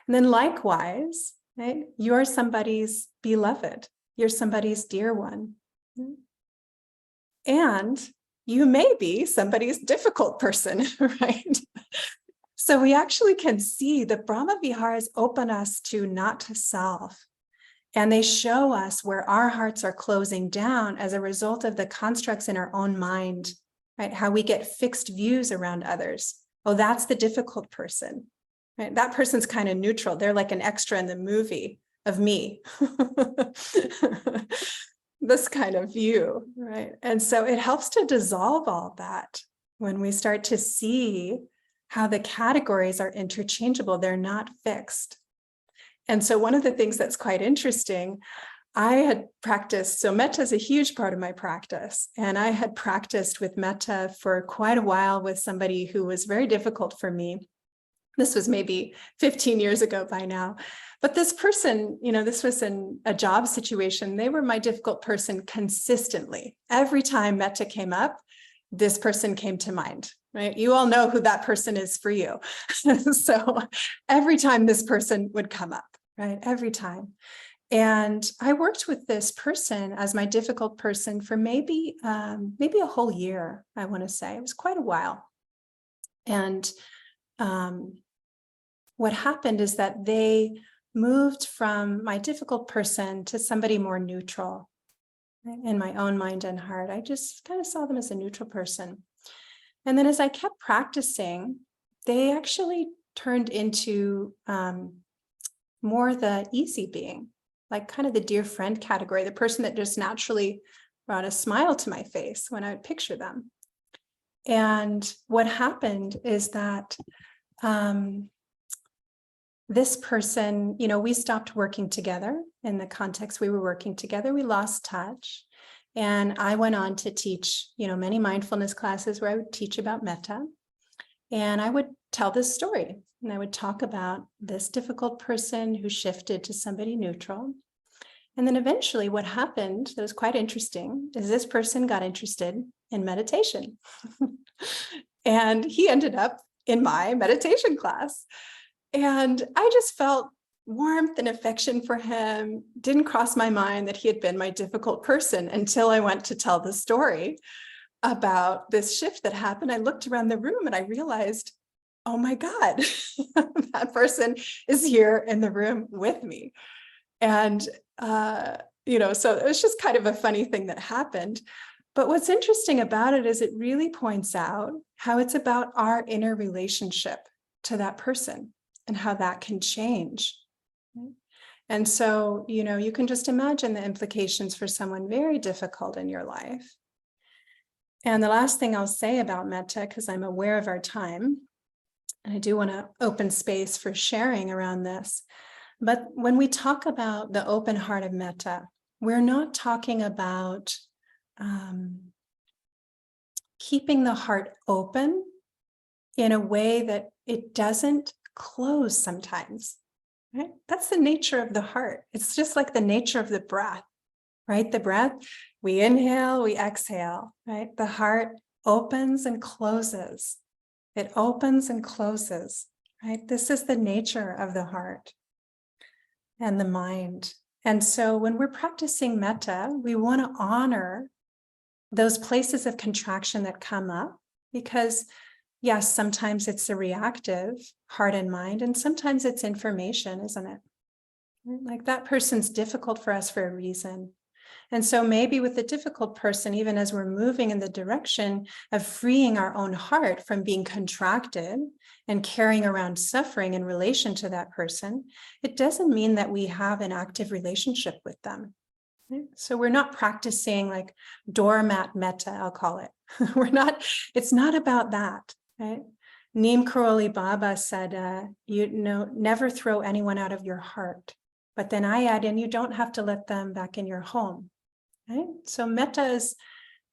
And then likewise, right? You're somebody's beloved. You're somebody's dear one. Right? And you may be somebody's difficult person, right? So we actually can see the Brahma Viharas open us to not to self. And they show us where our hearts are closing down as a result of the constructs in our own mind, right? How we get fixed views around others. Oh, that's the difficult person, right? That person's kind of neutral. They're like an extra in the movie of me. This kind of view, right? And so it helps to dissolve all that when we start to see how the categories are interchangeable. They're not fixed. And so one of the things that's quite interesting, I had practiced, so Metta is a huge part of my practice. And I had practiced with Metta for quite a while with somebody who was very difficult for me. This was maybe 15 years ago by now. But this person, this was in a job situation. They were my difficult person consistently. Every time Metta came up, this person came to mind, right? You all know who that person is for you. So every time this person would come up, right? Every time. And I worked with this person as my difficult person for maybe a whole year, I want to say. It was quite a while. And what happened is that they moved from my difficult person to somebody more neutral. in my own mind and heart. I just kind of saw them as a neutral person. And then as I kept practicing, they actually turned into more the easy being, like kind of the dear friend category, the person that just naturally brought a smile to my face when I would picture them. And what happened is that this person, we stopped working together in the context we were working together. We lost touch. And I went on to teach, many mindfulness classes where I would teach about Metta. And I would tell this story. And I would talk about this difficult person who shifted to somebody neutral. And then eventually what happened that was quite interesting is this person got interested in meditation. And he ended up in my meditation class. And I just felt warmth and affection for him. Didn't cross my mind that he had been my difficult person until I went to tell the story about this shift that happened. I looked around the room and I realized, oh my God, that person is here in the room with me. And, so it was just kind of a funny thing that happened. But what's interesting about it is it really points out how it's about our inner relationship to that person and how that can change. And so, you can just imagine the implications for someone very difficult in your life. And the last thing I'll say about Metta, because I'm aware of our time, and I do want to open space for sharing around this. But when we talk about the open heart of Metta, we're not talking about keeping the heart open in a way that it doesn't close sometimes, right? That's the nature of the heart. It's just like the nature of the breath, right? The breath, we inhale, we exhale, right? The heart opens and closes. It opens and closes, right? This is the nature of the heart and the mind. And so when we're practicing Metta, we want to honor those places of contraction that come up because, yes, sometimes it's a reactive heart and mind, and sometimes it's information, isn't it? Like that person's difficult for us for a reason. And so maybe with the difficult person, even as we're moving in the direction of freeing our own heart from being contracted and carrying around suffering in relation to that person, it doesn't mean that we have an active relationship with them. Right? So we're not practicing like doormat metta, I'll call it. It's not about that, right? Neem Karoli Baba said, never throw anyone out of your heart. But then I add in, you don't have to let them back in your home. Right? So Metta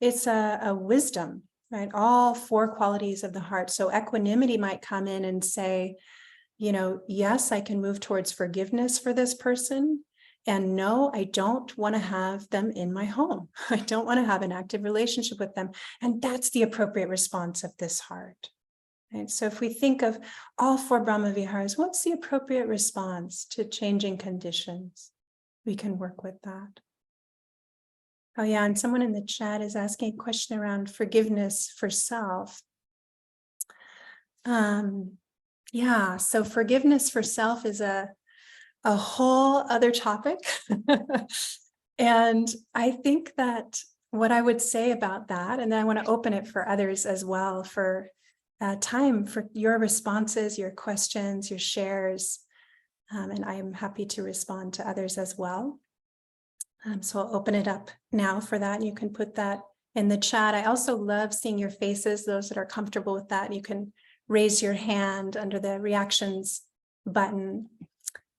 it's a wisdom, right? All four qualities of the heart. So equanimity might come in and say, yes, I can move towards forgiveness for this person. And no, I don't want to have them in my home. I don't want to have an active relationship with them. And that's the appropriate response of this heart. Right? So if we think of all four Brahma Viharas, what's the appropriate response to changing conditions? We can work with that. Oh yeah, and someone in the chat is asking a question around forgiveness for self. So forgiveness for self is a whole other topic. And I think that what I would say about that, and then I want to open it for others as well for time for your responses, your questions, your shares. And I am happy to respond to others as well. So I'll open it up now for that. You can put that in the chat. I also love seeing your faces, those that are comfortable with that. You can raise your hand under the reactions button.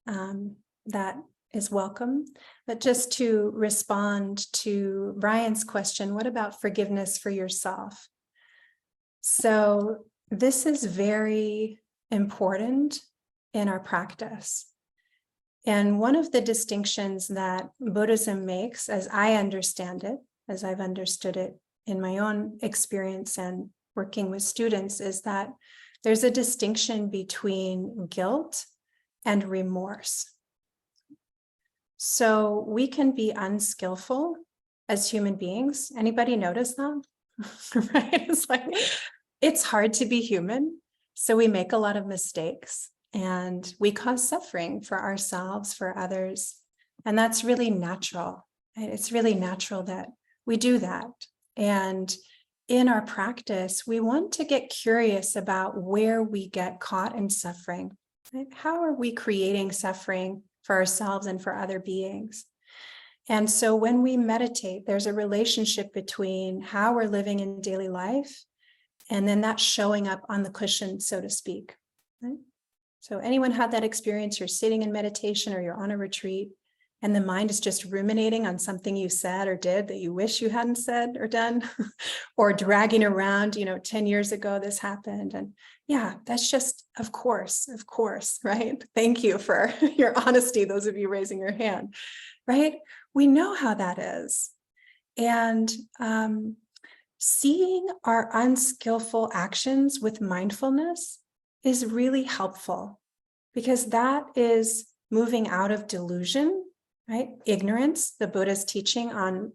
That is welcome. But just to respond to Brian's question, what about forgiveness for yourself? So this is very important in our practice. And one of the distinctions that Buddhism makes, as I understand it, as I've understood it in my own experience and working with students, is that there's a distinction between guilt and remorse. So we can be unskillful as human beings. Anybody notice that? Right? It's hard to be human. So we make a lot of mistakes and we cause suffering for ourselves, for others. And that's really natural. Right? It's really natural that we do that. And in our practice, we want to get curious about where we get caught in suffering. Right? How are we creating suffering for ourselves and for other beings? And so when we meditate, there's a relationship between how we're living in daily life and then that's showing up on the cushion, so to speak. Right? So anyone had that experience? You're sitting in meditation or you're on a retreat and the mind is just ruminating on something you said or did that you wish you hadn't said or done, or dragging around, 10 years ago, this happened. And yeah, that's just, of course, right? Thank you for your honesty, those of you raising your hand, right? We know how that is. And seeing our unskillful actions with mindfulness is really helpful because that is moving out of delusion, right? Ignorance, the Buddha's teaching on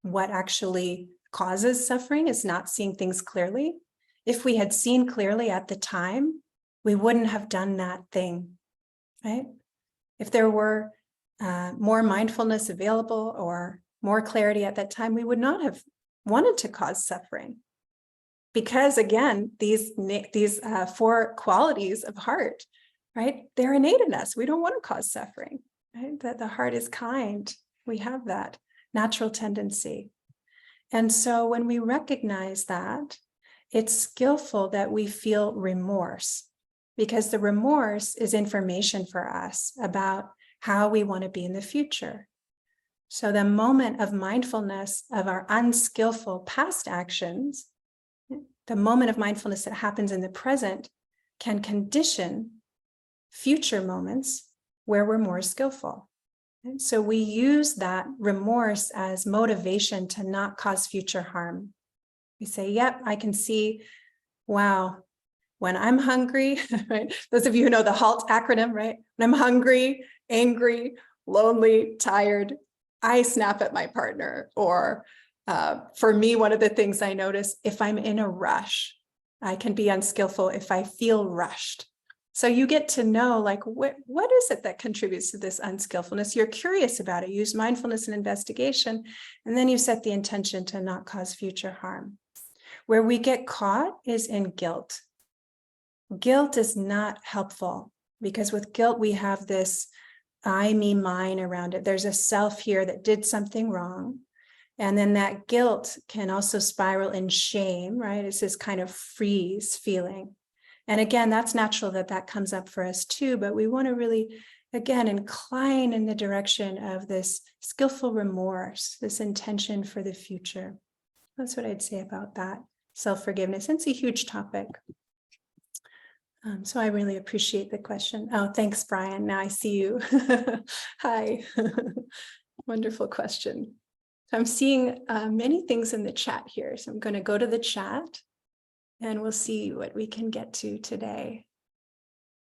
what actually causes suffering is not seeing things clearly. If we had seen clearly at the time, we wouldn't have done that thing, right? If there were more mindfulness available or more clarity at that time, we would not have wanted to cause suffering. Because again, these 4 qualities of heart, right? They're innate in us. We don't want to cause suffering, right? That the heart is kind. We have that natural tendency. And so when we recognize that, it's skillful that we feel remorse because the remorse is information for us about how we want to be in the future. So the moment of mindfulness of our unskillful past actions, the moment of mindfulness that happens in the present can condition future moments where we're more skillful. And so we use that remorse as motivation to not cause future harm. We say, yep, I can see, wow, when I'm hungry, right? Those of you who know the HALT acronym, right? When I'm hungry, angry, lonely, tired, I snap at my partner. Or for me, one of the things I notice, if I'm in a rush, I can be unskillful if I feel rushed. So you get to know, like, what is it that contributes to this unskillfulness? You're curious about it. Use mindfulness and investigation, and then you set the intention to not cause future harm. Where we get caught is in guilt. Guilt is not helpful because with guilt, we have this I, me, mine around it. There's a self here that did something wrong. And then that guilt can also spiral in shame, right? It's this kind of freeze feeling. And again, that's natural that comes up for us too, but we want to really, again, incline in the direction of this skillful remorse, this intention for the future. That's what I'd say about that. Self-forgiveness. It's a huge topic. So I really appreciate the question. Oh, thanks, Brian. Now I see you. Hi. Wonderful question. So I'm seeing many things in the chat here. So I'm going to go to the chat and we'll see what we can get to today.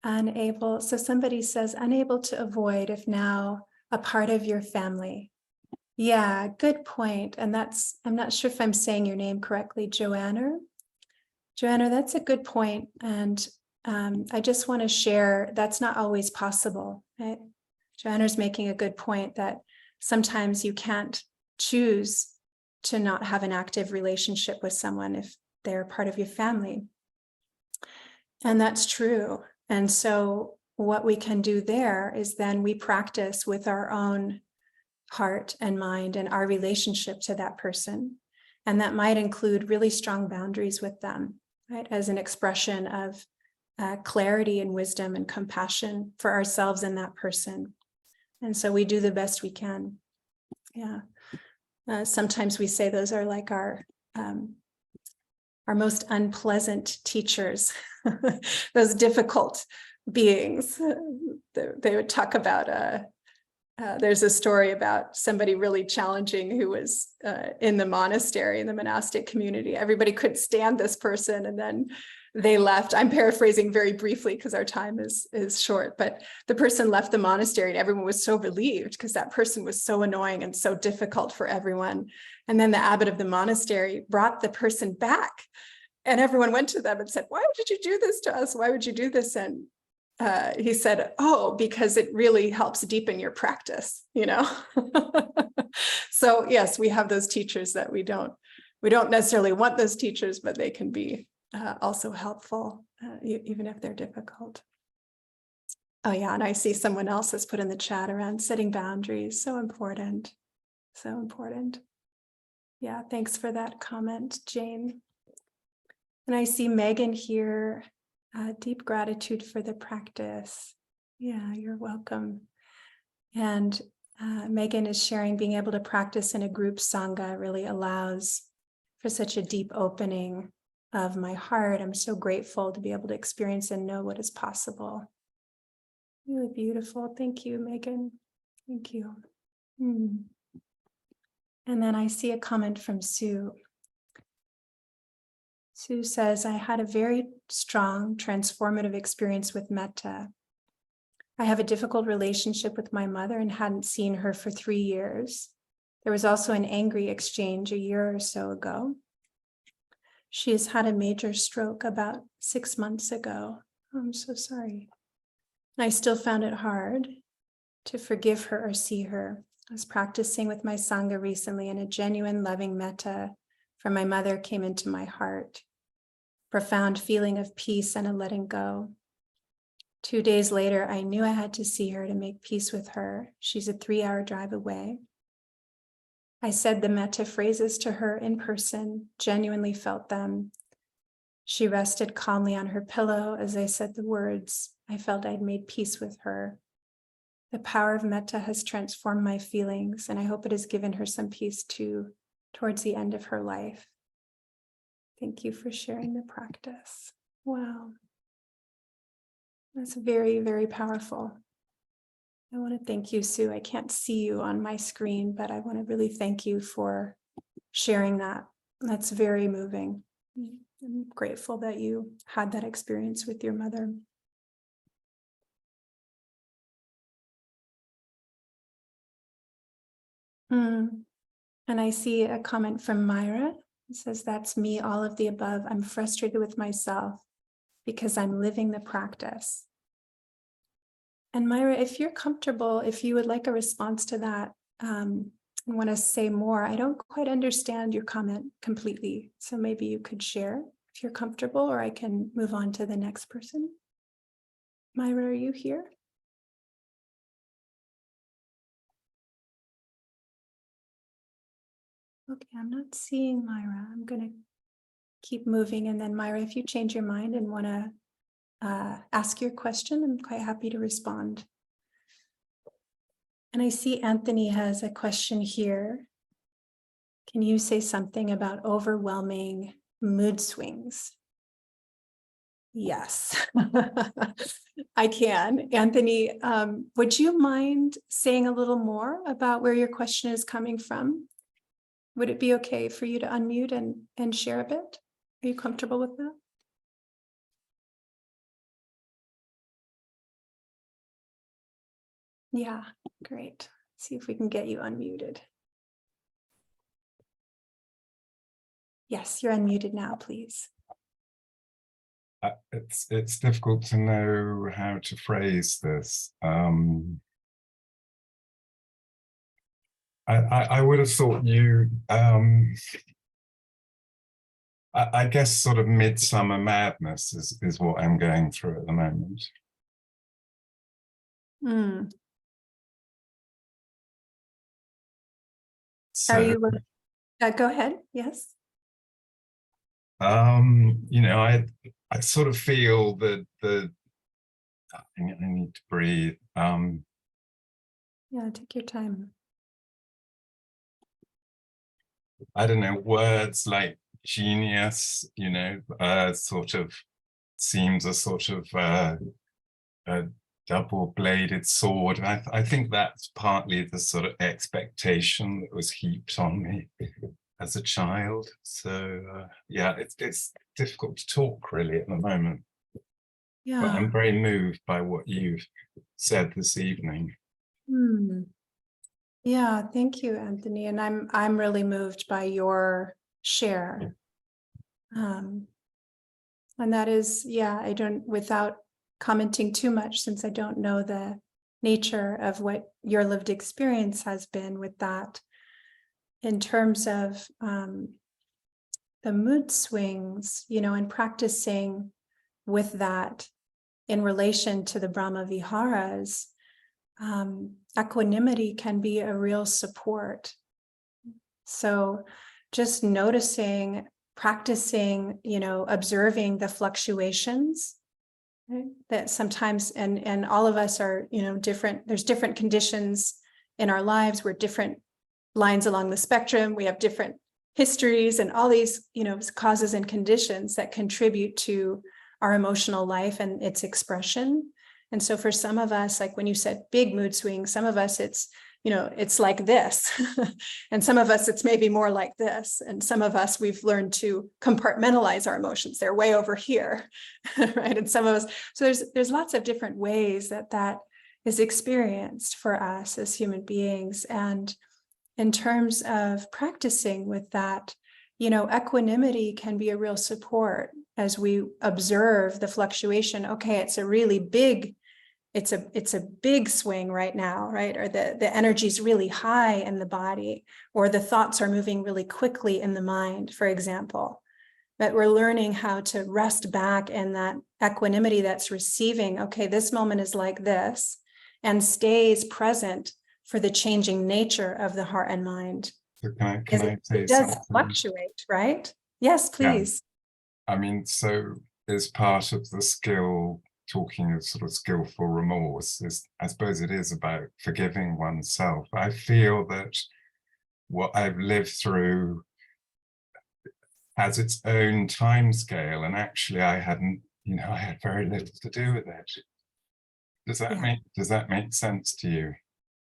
Unable. So somebody says, unable to avoid if now a part of your family. Yeah, good point. And that's, I'm not sure if I'm saying your name correctly, Joanna. Joanna, that's a good point. And I just want to share that's not always possible. Right? Joanna's making a good point that sometimes you can't choose to not have an active relationship with someone if they're part of your family. And that's true. And so what we can do there is then we practice with our own heart and mind and our relationship to that person. And that might include really strong boundaries with them, right? As an expression of clarity and wisdom and compassion for ourselves and that person. And so we do the best we can. Yeah. Sometimes we say those are like our most unpleasant teachers, those difficult beings. They would talk about, there's a story about somebody really challenging who was in the monastery, in the monastic community. Everybody couldn't stand this person, and then they left. I'm paraphrasing very briefly because our time is short, but the person left the monastery and everyone was so relieved because that person was so annoying and so difficult for everyone. And then the abbot of the monastery brought the person back and everyone went to them and said, why did you do this to us? Why would you do this? And he said, oh, because it really helps deepen your practice, you know? So yes, we have those teachers that we don't necessarily want those teachers, but they can be also helpful, even if they're difficult. Oh yeah, and I see someone else has put in the chat around setting boundaries. So important, so important. Yeah, thanks for that comment, Jane. And I see Megan here. Deep gratitude for the practice. Yeah, you're welcome. And Megan is sharing being able to practice in a group Sangha really allows for such a deep opening of my heart. I'm so grateful to be able to experience and know what is possible. Really beautiful. Thank you, Megan. Thank you. And then I see a comment from Sue. Sue says, I had a very strong transformative experience with Metta. I have a difficult relationship with my mother and hadn't seen her for 3 years. There was also an angry exchange a year or so ago. She has had a major stroke about 6 months ago. I'm so sorry. I still found it hard to forgive her or see her. I was practicing with my Sangha recently, and a genuine loving metta from my mother came into my heart. Profound feeling of peace and a letting go. 2 days later, I knew I had to see her to make peace with her. She's a 3-hour drive away. I said the metta phrases to her in person, genuinely felt them. She rested calmly on her pillow as I said the words. I felt I'd made peace with her. The power of metta has transformed my feelings, and I hope it has given her some peace too, towards the end of her life. Thank you for sharing the practice. Wow. That's very, very powerful. I want to thank you, Sue. I can't see you on my screen, but I want to really thank you for sharing that. That's very moving. I'm grateful that you had that experience with your mother. And I see a comment from Myra. It says, that's me, all of the above. I'm frustrated with myself because I'm living the practice. And Myra, if you're comfortable, if you would like a response to that, and want to say more, I don't quite understand your comment completely. So maybe you could share if you're comfortable, or I can move on to the next person. Myra, are you here? Okay, I'm not seeing Myra. I'm going to keep moving. And then Myra, if you change your mind and want to ask your question, I'm quite happy to respond. And I see Anthony has a question here. Can you say something about overwhelming mood swings? Yes, I can. Anthony, would you mind saying a little more about where your question is coming from? Would it be okay for you to unmute and share a bit? Are you comfortable with that? Yeah, great. See if we can get you unmuted. Yes, you're unmuted now, please. It's difficult to know how to phrase this. I would have thought you, I guess sort of midsummer madness is what I'm going through at the moment. So, are you, go ahead, yes. You know, I sort of feel that I need to breathe. Yeah, take your time. I don't know, words like genius, you know, sort of seems a sort of a double-bladed sword. I think that's partly the sort of expectation that was heaped on me as a child. So yeah, it's difficult to talk really at the moment. Yeah. But I'm very moved by what you've said this evening. Yeah, thank you, Anthony. And I'm really moved by your share. And that is, yeah, I don't, without commenting too much since I don't know the nature of what your lived experience has been with that. In terms of the mood swings, and practicing with that in relation to the Brahma Viharas, equanimity can be a real support. So just noticing, practicing, observing the fluctuations, right? That sometimes, and all of us are, different. There's different conditions in our lives. We're different lines along the spectrum. We have different histories and all these, causes and conditions that contribute to our emotional life and its expression. And so for some of us, like when you said big mood swings, some of us it's like this. And some of us it's maybe more like this. And some of us we've learned to compartmentalize our emotions. They're way over here, right? And some of us, so there's lots of different ways that is experienced for us as human beings. And in terms of practicing with that, equanimity can be a real support as we observe the fluctuation. Okay, it's a really big, it's a big swing right now, right? Or the energy is really high in the body, or the thoughts are moving really quickly in the mind, for example. But we're learning how to rest back in that equanimity that's receiving, okay, this moment is like this, and stays present for the changing nature of the heart and mind. So can I say it does something? fluctuate, right? Yes, please. Yeah. I mean, so is part of the skill, talking of sort of skillful remorse, I suppose it is about forgiving oneself. I feel that what I've lived through has its own time scale, and actually I hadn't, I had very little to do with it. Does that make sense to you?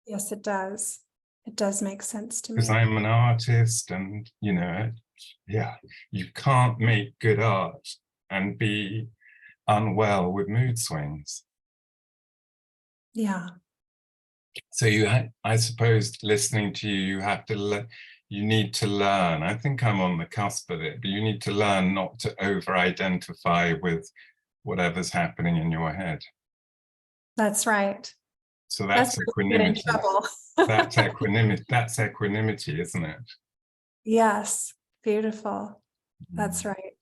Yes, it does. It does make sense to me. Because I'm an artist, and you can't make good art and be unwell with mood swings. Yeah. So I suppose listening to you have to you need to learn. I think I'm on the cusp of it, but you need to learn not to over-identify with whatever's happening in your head. That's right. So that's equanimity. That's equanimity, isn't it? Yes, beautiful. That's right.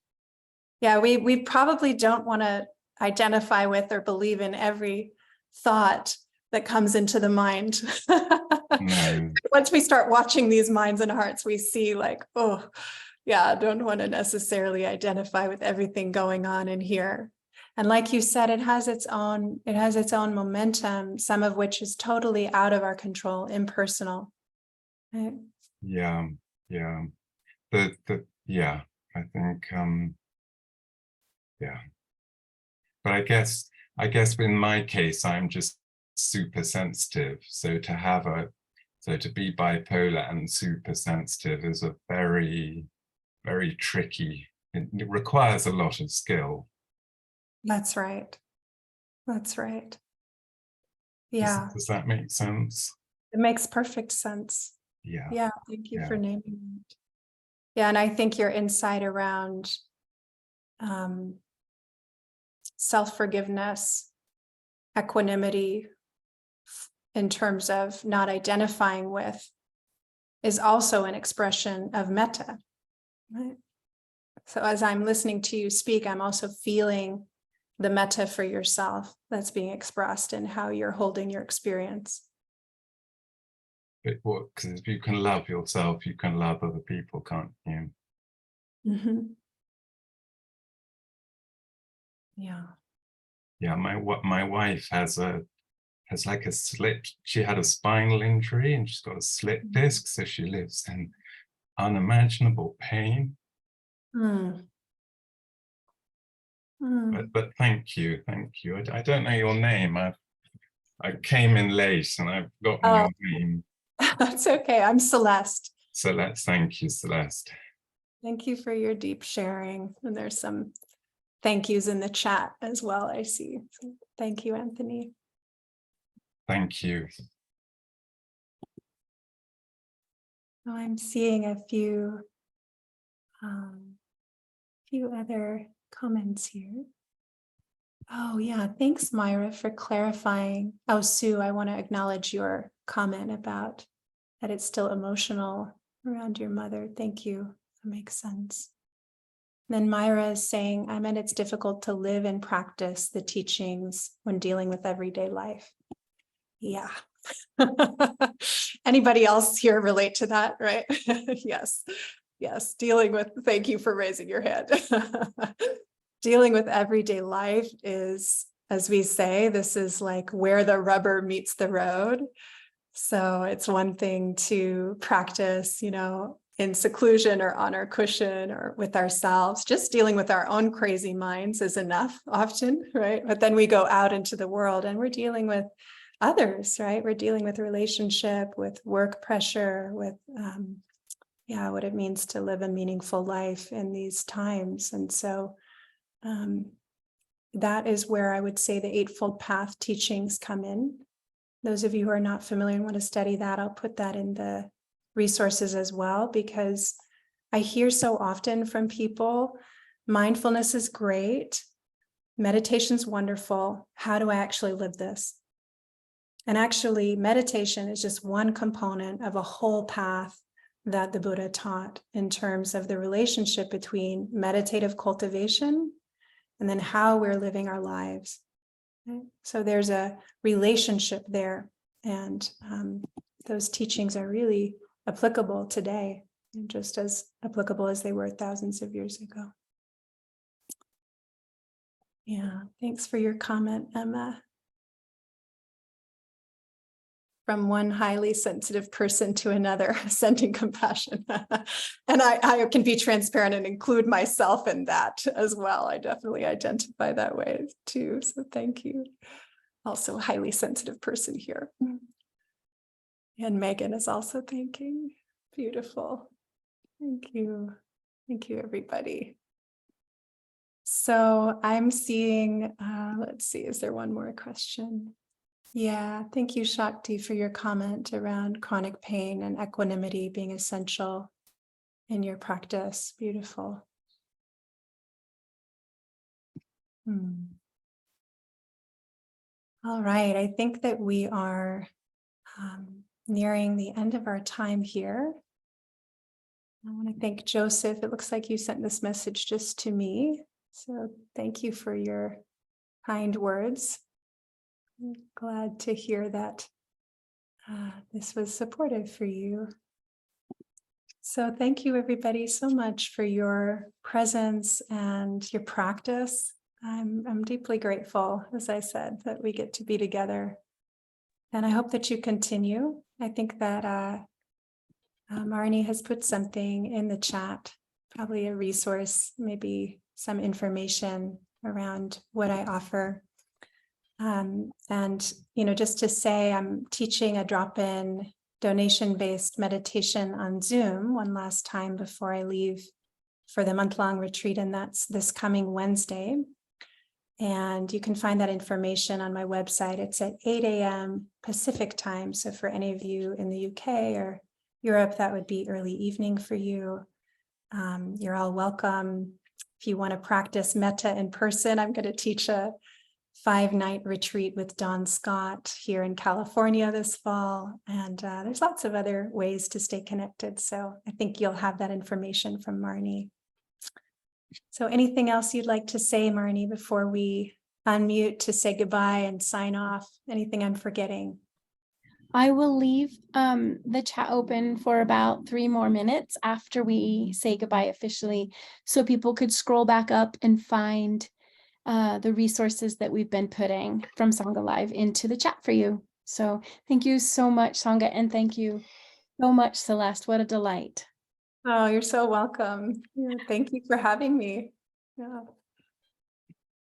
Yeah, we probably don't want to identify with or believe in every thought that comes into the mind. No. Once we start watching these minds and hearts, we see like, oh, yeah, I don't want to necessarily identify with everything going on in here. And like you said, it has its own momentum, some of which is totally out of our control, impersonal. Right? Yeah. I think but I guess in my case I'm just super sensitive, so to be bipolar and super sensitive is a very, very tricky, it requires a lot of skill. That's right. Yeah. Does that make sense? It makes perfect sense. Yeah. Thank you for naming it. Yeah, and I think your insight around self-forgiveness, equanimity, in terms of not identifying with, is also an expression of metta. Right? So as I'm listening to you speak, I'm also feeling the metta for yourself that's being expressed in how you're holding your experience. Because if you can love yourself, you can love other people, can't you? Mm-hmm. Yeah. My wife has like a slit. She had a spinal injury and she's got a slit disc, so she lives in unimaginable pain. But thank you. I don't know your name. I came in late and I've forgotten your name. That's okay. I'm Celeste. Thank you, Celeste. Thank you for your deep sharing. And there's some thank yous in the chat as well, I see. So thank you, Anthony. Thank you. Oh, I'm seeing a few other comments here. Oh, yeah. Thanks, Myra, for clarifying. Oh, Sue, I want to acknowledge your comment about that it's still emotional around your mother. Thank you. That makes sense. Then Myra is saying, I meant it's difficult to live and practice the teachings when dealing with everyday life. Yeah. Anybody else here relate to that, right? Yes. Yes. Dealing with, thank you for raising your hand. Dealing with everyday life is, as we say, this is like where the rubber meets the road. So it's one thing to practice, in seclusion or on our cushion or with ourselves. Just dealing with our own crazy minds is enough often, right? But then we go out into the world and we're dealing with others, right? We're dealing with relationship, with work pressure, with what it means to live a meaningful life in these times. And so that is where I would say the Eightfold Path teachings come in. Those of you who are not familiar and want to study that, I'll put that in the resources as well, because I hear so often from people, mindfulness is great, meditation's wonderful. How do I actually live this? And actually, meditation is just one component of a whole path that the Buddha taught in terms of the relationship between meditative cultivation and then how we're living our lives. Okay? So there's a relationship there, and those teachings are really applicable today, and just as applicable as they were thousands of years ago. Yeah, thanks for your comment, Emma. From one highly sensitive person to another, sending compassion. And I can be transparent and include myself in that as well. I definitely identify that way too. So thank you. Also a highly sensitive person here. And Megan is also thanking. Beautiful. Thank you. Thank you, everybody. So I'm seeing, let's see, is there one more question? Yeah, thank you, Shakti, for your comment around chronic pain and equanimity being essential in your practice. Beautiful. All right, I think that we are nearing the end of our time here. I want to thank Joseph. It looks like you sent this message just to me. So thank you for your kind words. I'm glad to hear that this was supportive for you. So thank you, everybody, so much for your presence and your practice. I'm deeply grateful, as I said, that we get to be together. And I hope that you continue. I think that Marnie has put something in the chat, probably a resource, maybe some information around what I offer. And, just to say, I'm teaching a drop-in donation-based meditation on Zoom one last time before I leave for the month-long retreat, and that's this coming Wednesday. And you can find that information on my website. It's at 8 a.m. Pacific time. So for any of you in the UK or Europe, that would be early evening for you. You're all welcome. If you want to practice Metta in person, I'm going to teach a 5-night retreat with Don Scott here in California this fall. And there's lots of other ways to stay connected. So I think you'll have that information from Marnie. So anything else you'd like to say, Marnie, before we unmute to say goodbye and sign off? Anything I'm forgetting? I will leave the chat open for about 3 more minutes after we say goodbye officially, so people could scroll back up and find the resources that we've been putting from Sangha Live into the chat for you. So thank you so much, Sangha, and thank you so much, Celeste. What a delight. Oh, you're so welcome. Yeah, thank you for having me. Yeah.